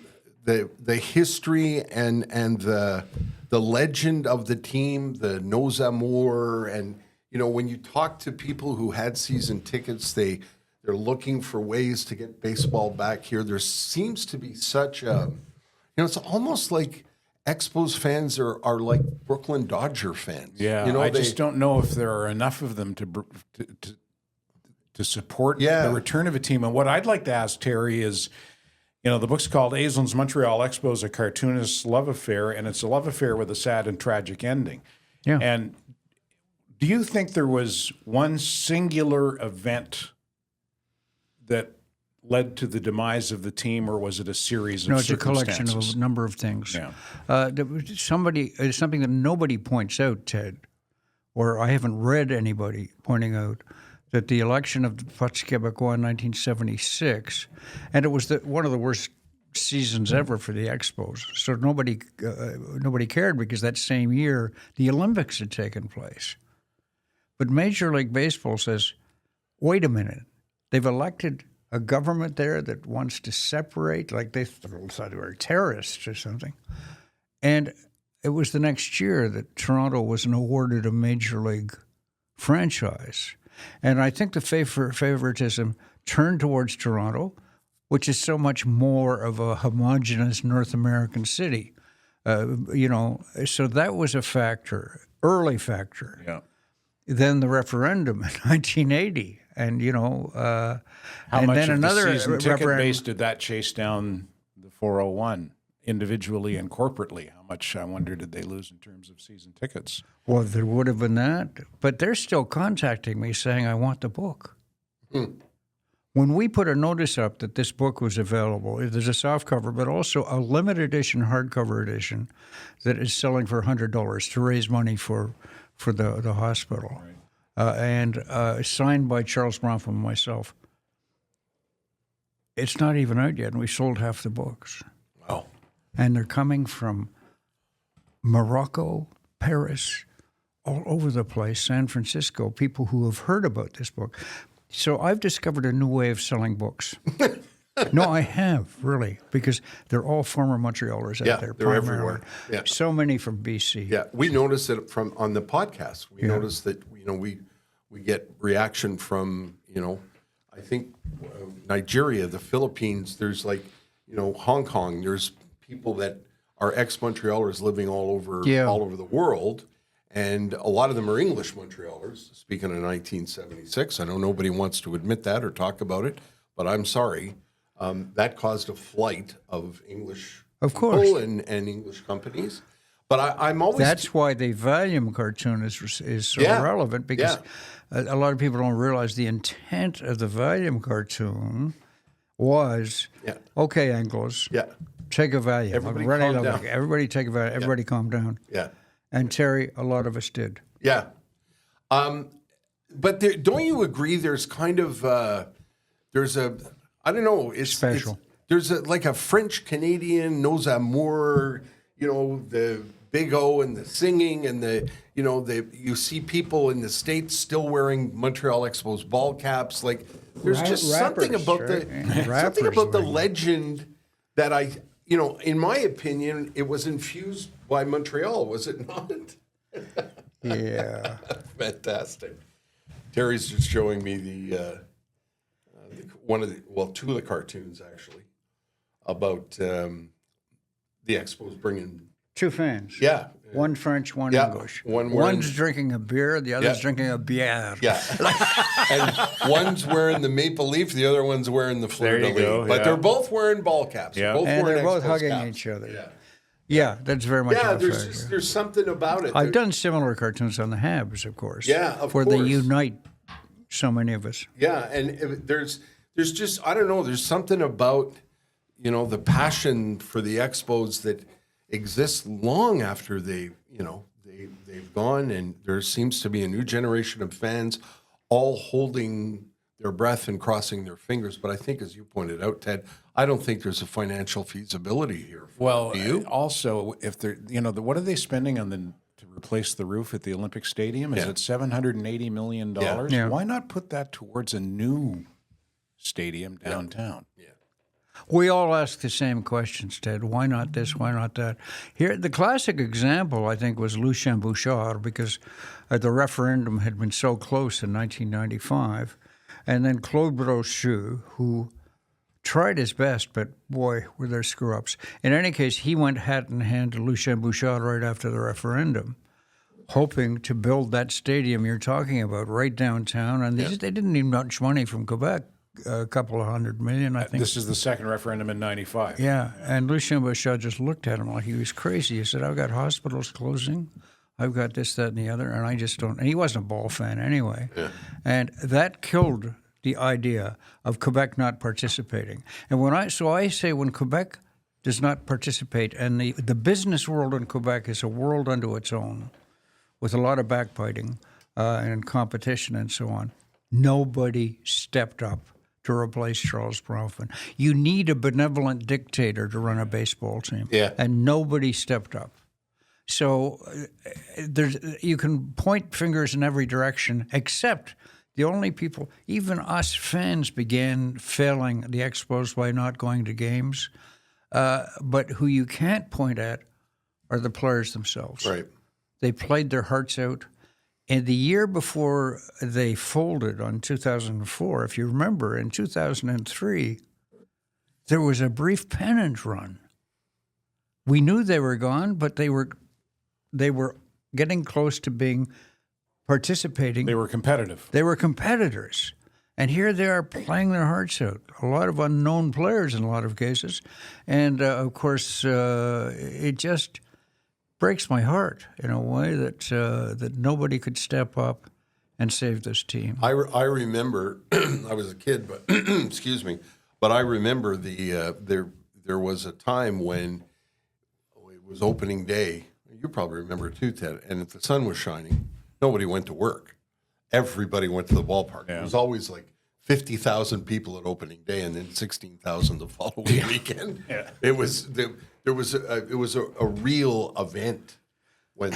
history and the legend of the team, the Nos Amours, and when you talk to people who had season tickets, they're looking for ways to get baseball back here. There seems to be such a, it's almost like Expos fans are like Brooklyn Dodger fans. Yeah, I just don't know if there are enough of them to support the return of a team. And what I'd like to ask Terry is, the book's called Aislin's Montreal Expos, a Cartoonist's Love Affair, and it's a love affair with a sad and tragic ending. Yeah. And do you think there was one singular event that led to the demise of the team, or was it a series of circumstances? No, it's a collection of a number of things. Yeah. It's something that nobody points out, Ted, or I haven't read anybody pointing out, that the election of the Parti Québécois in 1976, and it was one of the worst seasons ever for the Expos. So nobody cared because that same year the Olympics had taken place. But Major League Baseball says, wait a minute, they've elected a government there that wants to separate, like they thought they were terrorists or something. And it was the next year that Toronto was awarded a major league franchise. And I think the favoritism turned towards Toronto, which is so much more of a homogenous North American city. So that was a factor, early factor. Yeah. Then the referendum in 1980, and How and much then of another the season ticket referendum. base did that chase down the 401 individually and corporately? How much, I wonder, did they lose in terms of season tickets? Well, there would have been that, but they're still contacting me saying, I want the book. When we put a notice up that this book was available, there's a softcover, but also a limited edition hardcover edition that is selling for $100 to raise money for the hospital. Right. And signed by Charles Bronfman and myself. It's not even out yet, and we sold half the books. Wow. And they're coming from Morocco, Paris, all over the place, San Francisco, people who have heard about this book. So I've discovered a new way of selling books. No, I have, really, because they're all former Montrealers out there. They're everywhere. Yeah. So many from BC. Yeah, we noticed it on the podcast. We noticed that we get reaction from I think Nigeria, the Philippines. There's Hong Kong. There's people that are ex-Montrealers living all over the world, and a lot of them are English Montrealers. Speaking of 1976, I know nobody wants to admit that or talk about it, but I'm sorry. That caused a flight of English people and English companies. But I'm always... That's why the volume cartoon is so relevant, because a lot of people don't realize the intent of the volume cartoon was, okay, Anglos, take a volume. Everybody take a volume. Everybody calm down. Yeah. And Terry, a lot of us did. Yeah. But don't you agree there's kind of... there's a... I don't know. It's special. There's like a French-Canadian Nos Amours, the Big O and the singing and you see people in the States still wearing Montreal Expos ball caps. Like there's just something about the legend that in my opinion, it was infused by Montreal, was it not? Yeah. Fantastic. Terry's just showing me two of the cartoons actually about the Expos bringing two fans. Yeah. One French, one English. One's drinking a beer, the other's drinking a bière. Yeah. And one's wearing the maple leaf, the other one's wearing the fleur-de-lis. But they're both wearing ball caps. Yeah. They're both hugging each other. Yeah. Yeah, that's very much. Yeah, there's something about it. I've done similar cartoons on the Habs, of course. Yeah, of course. Where they unite so many of us. Yeah, and there's just, I don't know, there's something about, the passion for the Expos that exists long after they've gone, and there seems to be a new generation of fans all holding their breath and crossing their fingers. But I think, as you pointed out, Ted, I don't think there's a financial feasibility here. Do you? Also, if they're, what are they spending to replace the roof at the Olympic Stadium? Is it $780 million? Yeah. Why not put that towards a new stadium downtown? Yeah. We all ask the same questions, Ted. Why not this? Why not that? Here, the classic example, I think, was Lucien Bouchard, because the referendum had been so close in 1995. And then Claude Brochu, who tried his best, but boy, were there screw-ups. In any case, he went hat in hand to Lucien Bouchard right after the referendum, hoping to build that stadium you're talking about right downtown. And they didn't need much money from Quebec. A couple of $100 million, I think. This is the second referendum in 95. Yeah, and Lucien Bouchard just looked at him like he was crazy. He said, I've got hospitals closing, I've got this, that, and the other, and I just don't. And he wasn't a ball fan anyway. Yeah. And that killed the idea of Quebec not participating. And I say when Quebec does not participate, and the business world in Quebec is a world unto its own, with a lot of backbiting and competition and so on, nobody stepped up to replace Charles Bronfman. You need a benevolent dictator to run a baseball team. Yeah. And nobody stepped up. So you can point fingers in every direction, except the only people, even us fans, began failing the Expos by not going to games. But who you can't point at are the players themselves. Right. They played their hearts out. And the year before they folded on 2004, if you remember, in 2003, there was a brief pennant run. We knew they were gone, but they were getting close to being participating. They were competitive. They were competitors. And here they are playing their hearts out. A lot of unknown players in a lot of cases. And, of course, it just breaks my heart in a way that that nobody could step up and save this team. I remember, I was a kid, but excuse me, but I remember there was a time when it was opening day. You probably remember it too, Ted. And if the sun was shining, nobody went to work. Everybody went to the ballpark. Yeah. It was always like 50,000 people at opening day, and then 16,000 the following weekend. Yeah. It was a real event when.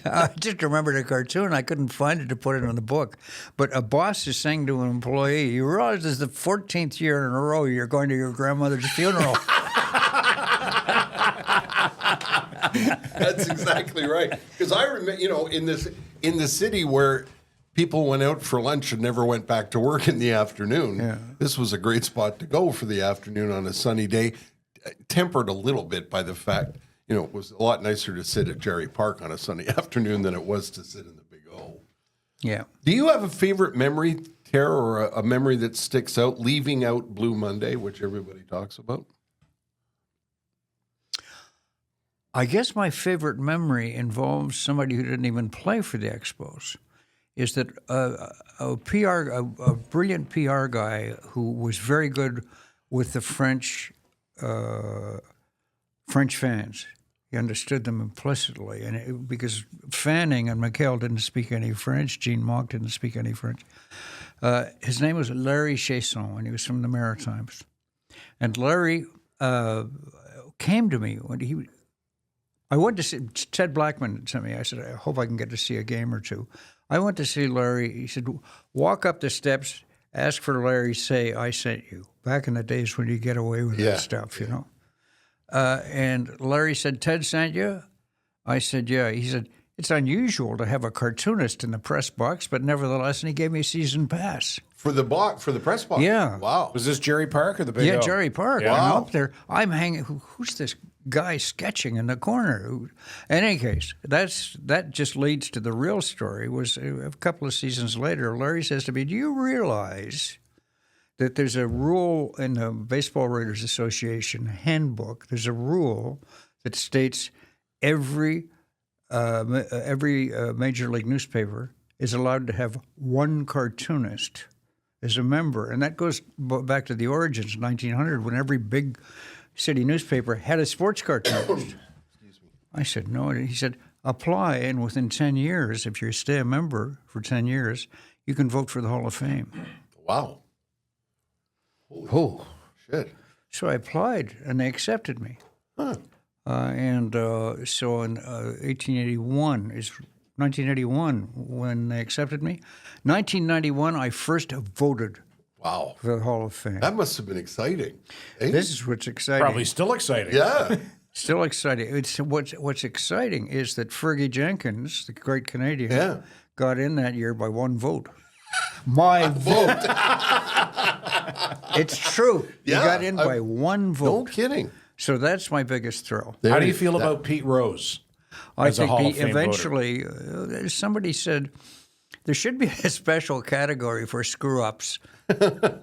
I just remembered a cartoon. I couldn't find it to put it in the book. But a boss is saying to an employee, "You realize this is the 14th year in a row you're going to your grandmother's funeral." That's exactly right. Because I remember, in the city where people went out for lunch and never went back to work in the afternoon, this was a great spot to go for the afternoon on a sunny day, tempered a little bit by the fact, it was a lot nicer to sit at Jerry Park on a sunny afternoon than it was to sit in the Big O. Yeah. Do you have a favorite memory, Tara, or a memory that sticks out, leaving out Blue Monday, which everybody talks about? I guess my favorite memory involves somebody who didn't even play for the Expos. Is that a brilliant PR guy who was very good with the French fans. He understood them implicitly, and because Fanning and McHale didn't speak any French, Gene Mock didn't speak any French. His name was Larry Chasson, and he was from the Maritimes. And Larry came to me when I went to see Ted Blackman sent me. I said, I hope I can get to see a game or two. I went to see Larry. He said, walk up the steps, ask for Larry, say, I sent you. Back in the days when you get away with that stuff, And Larry said, Ted sent you? I said, yeah. He said, it's unusual to have a cartoonist in the press box, but nevertheless, and he gave me a season pass. For the press box? Yeah. Wow. Was this Jerry Park or the Big O? Yeah, Jerry Park. Yeah. I'm up there. I'm hanging. Who's this guy sketching in the corner? In any case, that just leads to the real story. Was a couple of seasons later, Larry says to me, do you realize that there's a rule in the Baseball Writers Association handbook? There's a rule that states every major league newspaper is allowed to have one cartoonist as a member. And that goes back to the origins, 1900, when every big city newspaper had a sports cartoonist. I said, no. And he said, apply, and within 10 years, if you stay a member for 10 years, you can vote for the Hall of Fame. Wow. Oh. Shit. So I applied, and they accepted me. Huh. So in 1981 when they accepted me. 1991, I first voted Wow. for the Hall of Fame. That must have been exciting. Eh? This is what's exciting. Probably still exciting. Yeah. Still exciting. What's exciting is that Fergie Jenkins, the great Canadian, got in that year by one vote. My vote. It's true. Yeah, He got in by one vote. No kidding. So that's my biggest thrill. How do you feel about Pete Rose? I as a think Hall of Fame eventually, somebody said there should be a special category for screw-ups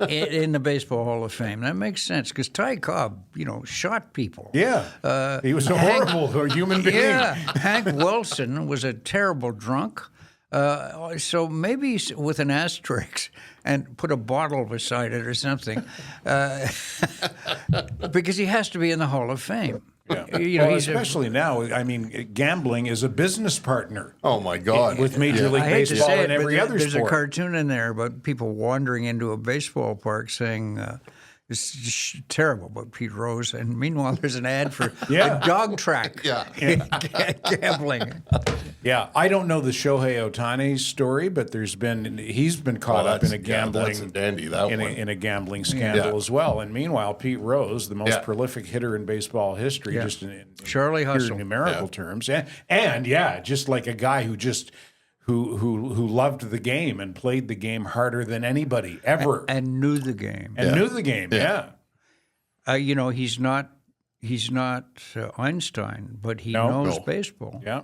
in the Baseball Hall of Fame. That makes sense because Ty Cobb, shot people. Yeah. He was a horrible human being. Yeah. Hank Wilson was a terrible drunk. So maybe with an asterisk and put a bottle beside it or something, because he has to be in the Hall of Fame. Yeah. Especially now. I mean, gambling is a business partner. Oh, my God. With Major League I hate to Baseball say and it, but every other there's sport. a cartoon in there about people wandering into a baseball park saying, It's just terrible about Pete Rose. And meanwhile, there's an ad for Yeah. a dog track gambling. Yeah, I don't know the Shohei Ohtani story, but he's been caught up in a gambling that's a dandy, that one. in a gambling scandal as well. And meanwhile, Pete Rose, the most prolific hitter in baseball history, just in Charlie pure Hustle. numerical terms, and just like a guy who loved the game and played the game harder than anybody ever, And knew the game. knew the game. Yeah. You know, he's not Einstein, but he knows baseball. Yeah.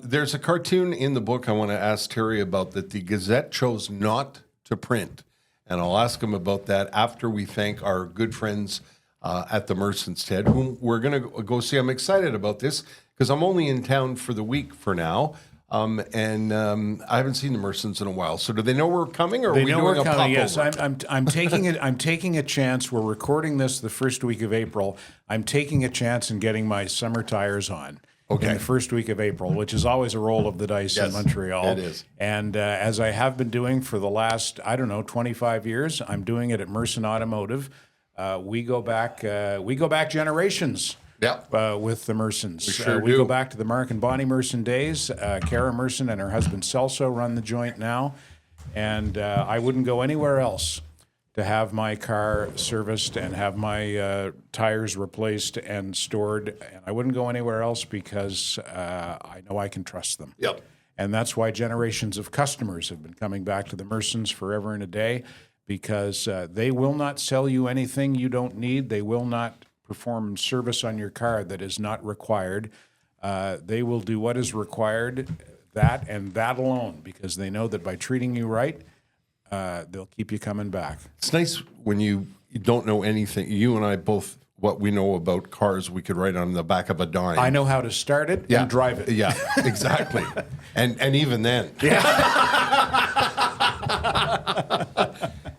There's a cartoon in the book I want to ask Terry about that the Gazette chose not to print. And I'll ask him about that after we thank our good friends at the Merson's, Ted, whom we're going to go see. I'm excited about this because I'm only in town for the week for now. And I haven't seen the Mersons in a while. So do they know we're coming, or are we doing a pop-over? Yes, I'm taking it. I'm taking a chance. We're recording this the first week of April. I'm taking a chance and getting my summer tires on. Okay. In the first week of April, which is always a roll of the dice in Montreal. It is. And as I have been doing for the last, 25 years, I'm doing it at Merson Automotive. We go back generations. With the Mersons. We sure we do. go back to the Mark and Bonnie Merson days. Kara Merson and her husband Celso run the joint now. And I wouldn't go anywhere else to have my car serviced and have my tires replaced and stored. And I wouldn't go anywhere else because I know I can trust them. Yep. And that's why generations of customers have been coming back to the Mersons forever and a day, because they will not sell you anything you don't need. They will not perform service on your car that is not required. They will do what is required, that and that alone, because they know that by treating you right, they'll keep you coming back. It's nice when you don't know anything. You and I both, what we know about cars, we could write on the back of a dime. I know how to start it and drive it. Yeah, exactly. and even then.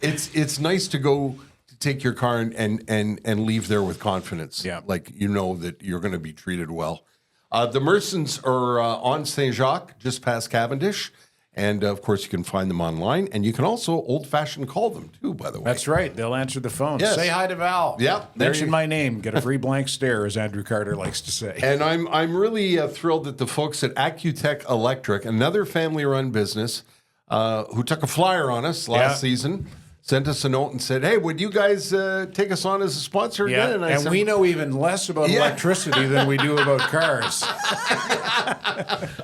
It's nice to go to take your car and leave there with confidence. Yeah. Like you know that you're going to be treated well. The Mersons are on Saint Jacques, just past Cavendish. And, of course, you can find them online. And you can also old-fashioned call them, too, by the way. That's right. They'll answer the phone. Yes. Say hi to Val. Yeah. Mention my name. Get a free blank stare, as Andrew Carter likes to say. And I'm really thrilled that the folks at Accutech Electric, another family-run business, who took a flyer on us last season, sent us a note and said, hey, would you guys take us on as a sponsor again? And, I said, we know even less about electricity than we do about cars.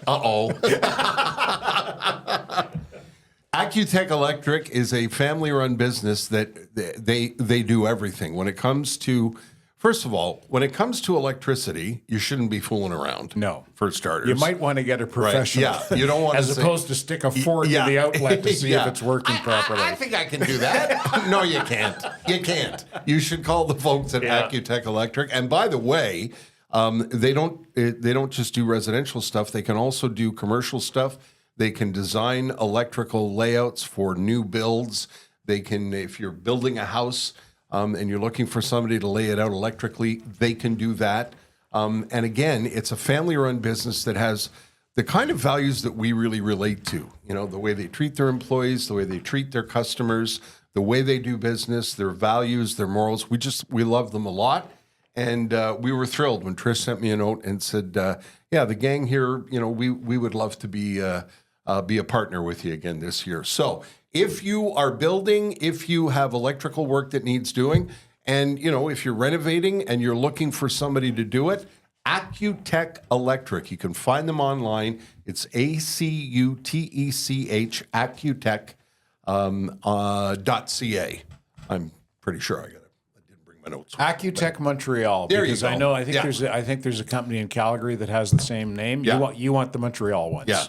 Uh-oh. Accutech Electric is a family-run business that they do everything. When it comes to, first of all, when it comes to electricity, you shouldn't be fooling around. No. For starters. You might want to get a professional. Right. Yeah, you don't want as to say, opposed to stick a fork in the outlet to see if it's working properly. I think I can do that. No, you can't. You can't. You should call the folks at Accutech Electric. And by the way, they don't just do residential stuff. They can also do commercial stuff. They can design electrical layouts for new builds. They can, if you're building a house and you're looking for somebody to lay it out electrically, they can do that. And again, it's a family-run business that has the kind of values that we really relate to. You know, the way they treat their employees, the way they treat their customers, the way they do business, their values, their morals. We love them a lot. And we were thrilled when Trish sent me a note and said, yeah, the gang here, you know, we would love to be a partner with you again this year. So if you are building, if you have electrical work that needs doing, and, you know, if you're renovating and you're looking for somebody to do it, Accutech Electric. You can find them online. It's ACUTECH, Accutech .ca. I'm pretty sure I got it. I didn't bring my notes. Accutech Montreal. There you because go. I think there's a company in Calgary that has the same name. Yeah. You want the Montreal ones. Yeah.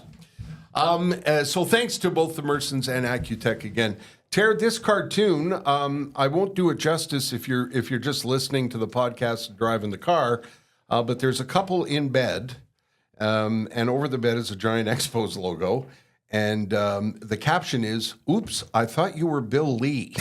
So thanks to both the Mersons and Accutech again. Ter, this cartoon, I won't do it justice if you're just listening to the podcast and driving the car, but there's a couple in bed, and over the bed is a giant Expos logo, and the caption is, "Oops, I thought you were Bill Lee."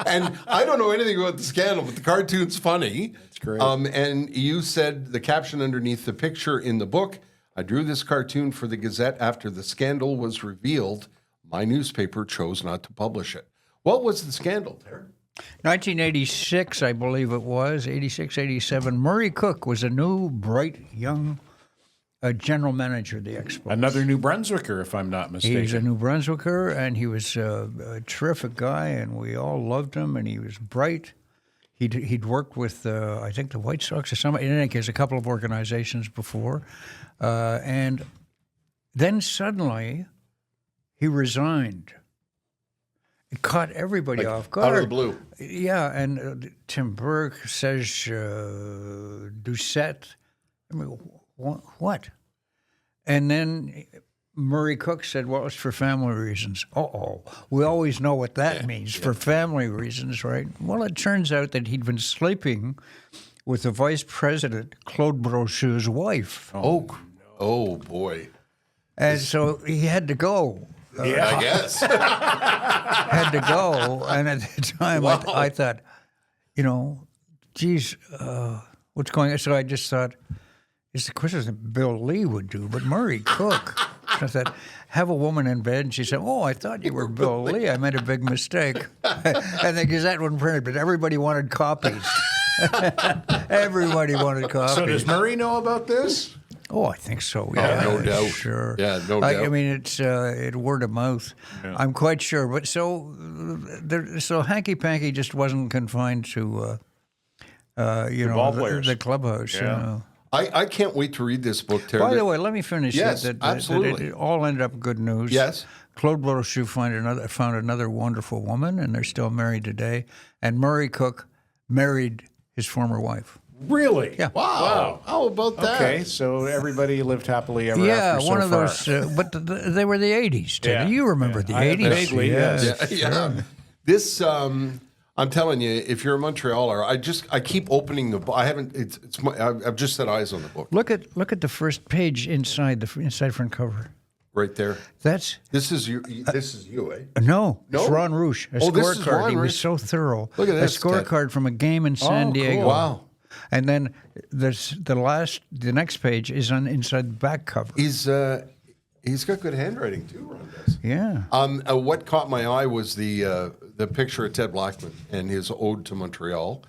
And I don't know anything about the scandal, but the cartoon's funny. That's great. And you said the caption underneath the picture in the book, I drew this cartoon for the Gazette after the scandal was revealed. My newspaper chose not to publish it. What was the scandal, Terry? 1986, I believe it was, 86, 87. Murray Cook was a new, bright, young general manager of the Expos. Another New Brunswicker, if I'm not mistaken. He's a New Brunswicker, and he was a terrific guy, and we all loved him, and he was bright. He'd worked with, I think, the White Sox or somebody. In any case, a couple of organizations before. And then suddenly, he resigned. It caught everybody off guard. Out of the blue. Yeah, and Tim Burke, Serge Doucette. I mean, what? And then Murray Cook said, well, it's for family reasons. Uh-oh. We always know what that means, for family reasons, right? Well, it turns out that he'd been sleeping with the vice president, Claude Brochu's wife. Oh, boy. And so he had to go. I guess. Had to go. And at the time, I thought, geez, what's going on? So I just thought, it's the question that Bill Lee would do, but Murray Cook. I thought, have a woman in bed. And she said, oh, I thought you were Bill Lee. I made a big mistake. And the Gazette wasn't printed, but everybody wanted copies. Everybody wanted copies. So does Murray know about this? Oh, I think so. Yeah, no doubt. Sure. Yeah, no doubt. I mean, it's word of mouth. Yeah. I'm quite sure. But so Hanky Panky just wasn't confined to, the clubhouse. Yeah. I can't wait to read this book, Terry. By the way, let me finish. Yes, absolutely. It all ended up good news. Yes. Claude Brochu found another wonderful woman, and they're still married today. And Murray Cook married his former wife. Really? Yeah. Wow. How about that? Okay, so everybody lived happily ever after so one of far. those. But they were the 80s, Ted. Yeah. You remember the 80s. Vaguely, yes. Yeah. This, I'm telling you, if you're a Montrealer, I keep opening the book. I haven't. I've just set eyes on the book. Look at the first page inside the inside front cover. Right there. This is you. This is you, eh? No, No? it's Ron Rouge. A This is scorecard. Ron He Rouge. was so thorough. Look at this, A scorecard from a game in San Diego. Cool. Wow. And then the next page is on inside the back cover. He's got good handwriting too, Ron does. Yeah. What caught my eye was the picture of Ted Blackman and his ode to Montreal.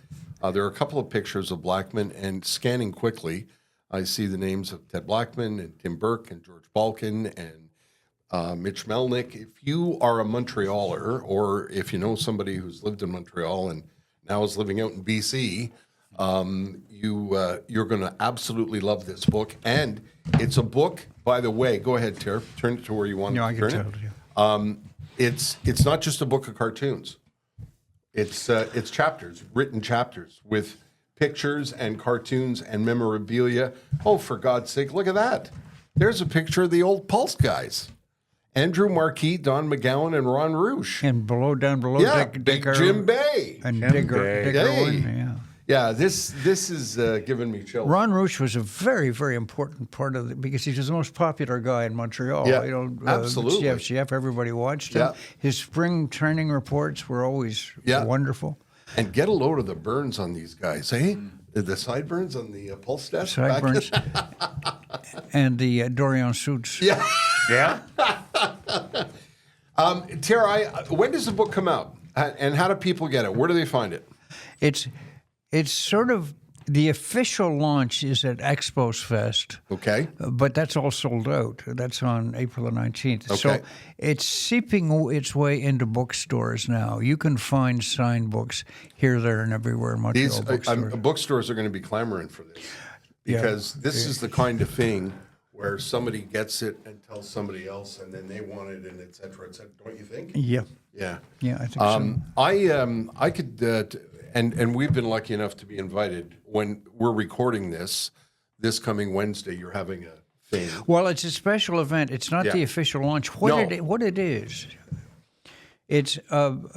There are a couple of pictures of Blackman, and scanning quickly, I see the names of Ted Blackman and Tim Burke and George Balkin and Mitch Melnick. If you are a Montrealer, or if you know somebody who's lived in Montreal and now is living out in BC, you're going to absolutely love this book. And it's a book, by the way. Go ahead, Terry. Turn it to where you want No, to I turn can it. tell you. It's not just a book of cartoons. It's chapters, written chapters with pictures and cartoons and memorabilia. Oh, for God's sake, look at that. There's a picture of the old Pulse guys. Andrew Marquis, Don McGowan, and Ron Rouge. And down below, Yeah, Dick Big Irwin. Jim Bay. And Jim Dick Bay. Irwin. Hey. Yeah. Yeah, this is giving me chills. Ron Rouge was a very, very important part of it because he was the most popular guy in Montreal. Yeah, absolutely. CF, everybody watched him. Yeah. His spring training reports were always wonderful. And get a load of the burns on these guys, eh? The sideburns on the pulse desk. back Sideburns. And the Dorian suits. Yeah. Yeah? Tara, when does the book come out? And how do people get it? Where do they find it? It's sort of the official launch is at Expos Fest. Okay. But that's all sold out. That's on April the 19th. Okay. So it's seeping its way into bookstores now. You can find signed books here, there, and everywhere in Montreal These bookstores. bookstores are going to be clamoring for this because this is the kind of thing where somebody gets it and tells somebody else, and then they want it, and et cetera, don't you think? Yeah. Yeah. Yeah, I think so. I could, and we've been lucky enough to be invited when we're recording this coming Wednesday. You're having a thing. Well, it's a special event. It's not the official launch. What it is, it's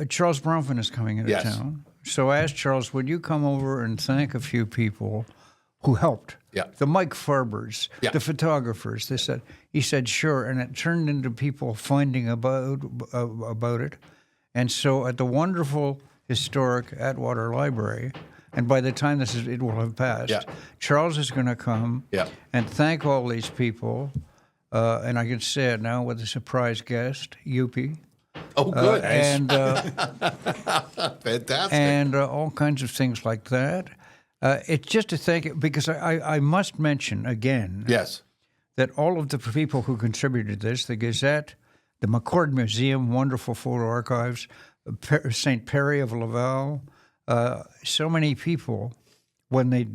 Charles Bronfman is coming into town. So I asked Charles, would you come over and thank a few people who helped? Yeah. The Mike Farbers, the photographers. He said, sure. And it turned into people finding about it. And so at the wonderful historic Atwater Library, and by the time it will have passed, Charles is going to come and thank all these people. And I can say it now with a surprise guest, Yuppie. Oh, good. Fantastic. And all kinds of things like that. It's just to thank, because I must mention again Yes. that all of the people who contributed this, the Gazette, the McCord Museum, wonderful photo archives, St. Perry of Laval, so many people, when they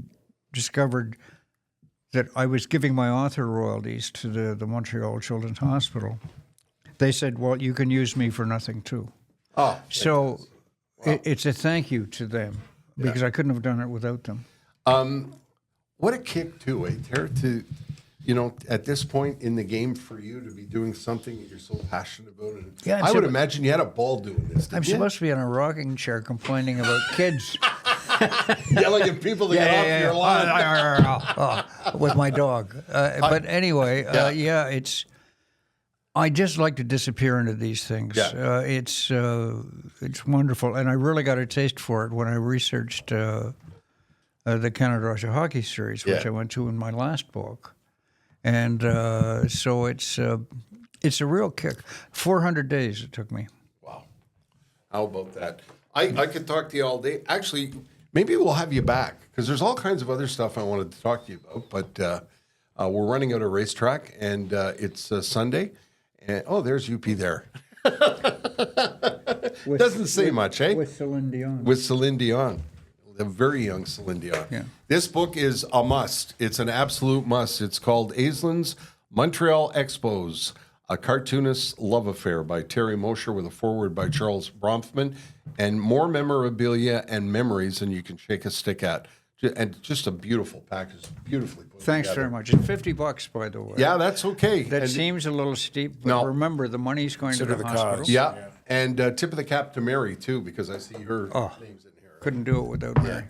discovered that I was giving my author royalties to the Montreal Children's Hospital, they said, well, you can use me for nothing too. Oh, So it's a thank you to them, because I couldn't have done it without them. what a kick too, Terry, to, at this point in the game for you to be doing something that you're so passionate about. And Yeah, I would imagine you had a ball doing this. I'm didn't you? supposed to be in a rocking chair complaining about kids. Yelling at people to get off your lawn. With my dog. But anyway, it's. I just like to disappear into these things. Yeah. It's wonderful, and I really got a taste for it when I researched the Canada-Russia hockey series, which I went to in my last book, and so it's a real kick. 400 days it took me. Wow. How about that? I could talk to you all day. Actually, maybe we'll have you back because there's all kinds of other stuff I wanted to talk to you about, but we're running out of racetrack, and it's Sunday. And, there's UP there. Doesn't say much, eh? With Celine Dion. With Celine Dion. A very young Celine Dion. Yeah. This book is a must. It's an absolute must. It's called Aislin's Montreal Expos, a cartoonist's love affair by Terry Mosher with a foreword by Charles Bronfman, and more memorabilia and memories than you can shake a stick at. And just a beautiful package, beautifully put Thanks together. very much. It's $50, by the way. Yeah, that's okay. That And- seems a little steep, but No. remember, the money's going to Consider the the hospital. cost. Yeah, and tip of the cap to Mary, too, because I see her name's in here. Couldn't do it without Mary.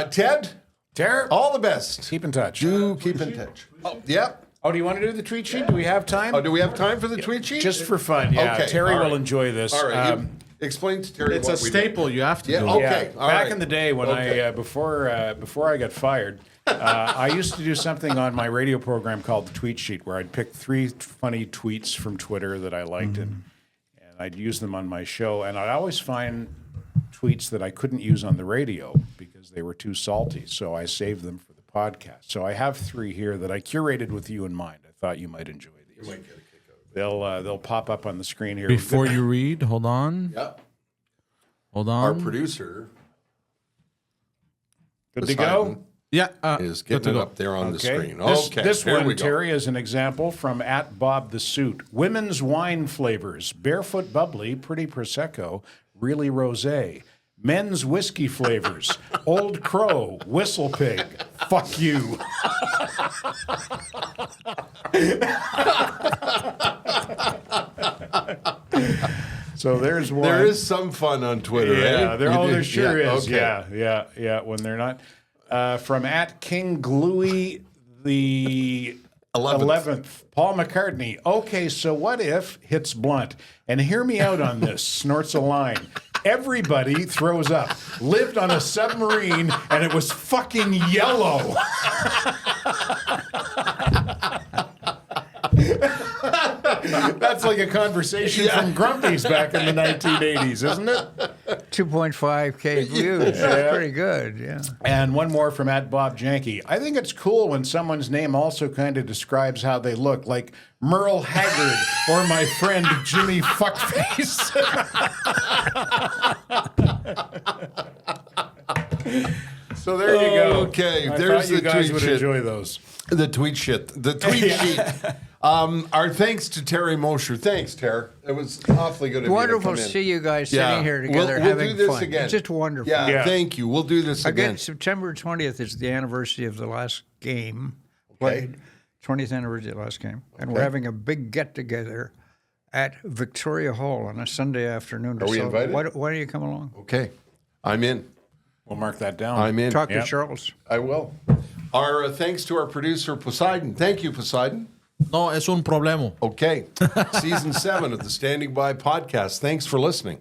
Ted, Terry, all the best. keep in touch. Do keep in touch. Oh, yep. Oh, do you want to do the tweet sheet? Do we have time? Oh, do we have time for the tweet sheet? Just for fun, yeah. Okay, Terry all right. will enjoy this. All right. Explain to Terry It's what a we do. staple. You have to Yeah, do. okay. Yeah. all Back right. in the day when I before I got fired, I used to do something on my radio program called the Tweet Sheet, where I'd pick 3 funny tweets from Twitter that I liked, and I'd use them on my show. And I'd always find tweets that I couldn't use on the radio because they were too salty, so I saved them for the podcast. So I have 3 here that I curated with you in mind. I thought you might enjoy these. You might get a kick out of it. They'll pop up on the screen here. Before you read, hold on. Yep. Hold Our on. producer Good to go? Yeah. is good to getting it go. up there on the Okay. screen. This, Okay, this here we one, go. Terry, is an example from @BobTheSuit. Women's wine flavors: barefoot bubbly, pretty prosecco, really rosé. Men's whiskey flavors: Old Crow, Whistle Pig, fuck you. So there's one. There is some fun on Twitter, Yeah, eh? there sure Yeah, is. okay. Yeah. When they're not from @KingGluey the 11th, Paul McCartney. Okay, so what if hits blunt? And hear me out on this. Snorts a line. Everybody throws up. Lived on a submarine and it was fucking yellow. That's like a conversation from Grumpy's back in the 1980s, isn't it? 2.5K views. That's pretty good, yeah. And one more from @BobJanky. I think it's cool when someone's name also kind of describes how they look, like Merle Haggard or my friend Jimmy Fuckface. So there you go. Okay, I there's thought you the guys tweet would shit. enjoy those. The tweet sheet. The tweet sheet. Our thanks to Terry Mosher. Thanks, Terry. It was awfully good of Wonderful you to to come see in. you guys sitting here together we'll having do this fun. again. It's just wonderful. Yeah, Yeah. thank you. We'll do this again. Again, September 20th is the anniversary of the last game. Okay. Played. 20th anniversary of the last game. And we're Okay. having a big get-together at Victoria Hall on a Sunday afternoon. Are we invited? Why don't you come along? Okay, I'm in. We'll mark that down. I'm in. Talk to Yep. Charles. I will. Our thanks to our producer Poseidon. Thank you, Poseidon. No, es un problema. Okay, season 7 of the Standing By podcast. Thanks for listening.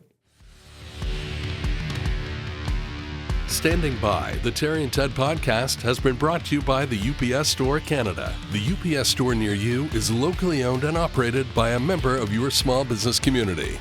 Standing by, the Terry and Ted podcast has been brought to you by the UPS Store Canada. The UPS Store near you is locally owned and operated by a member of your small business community.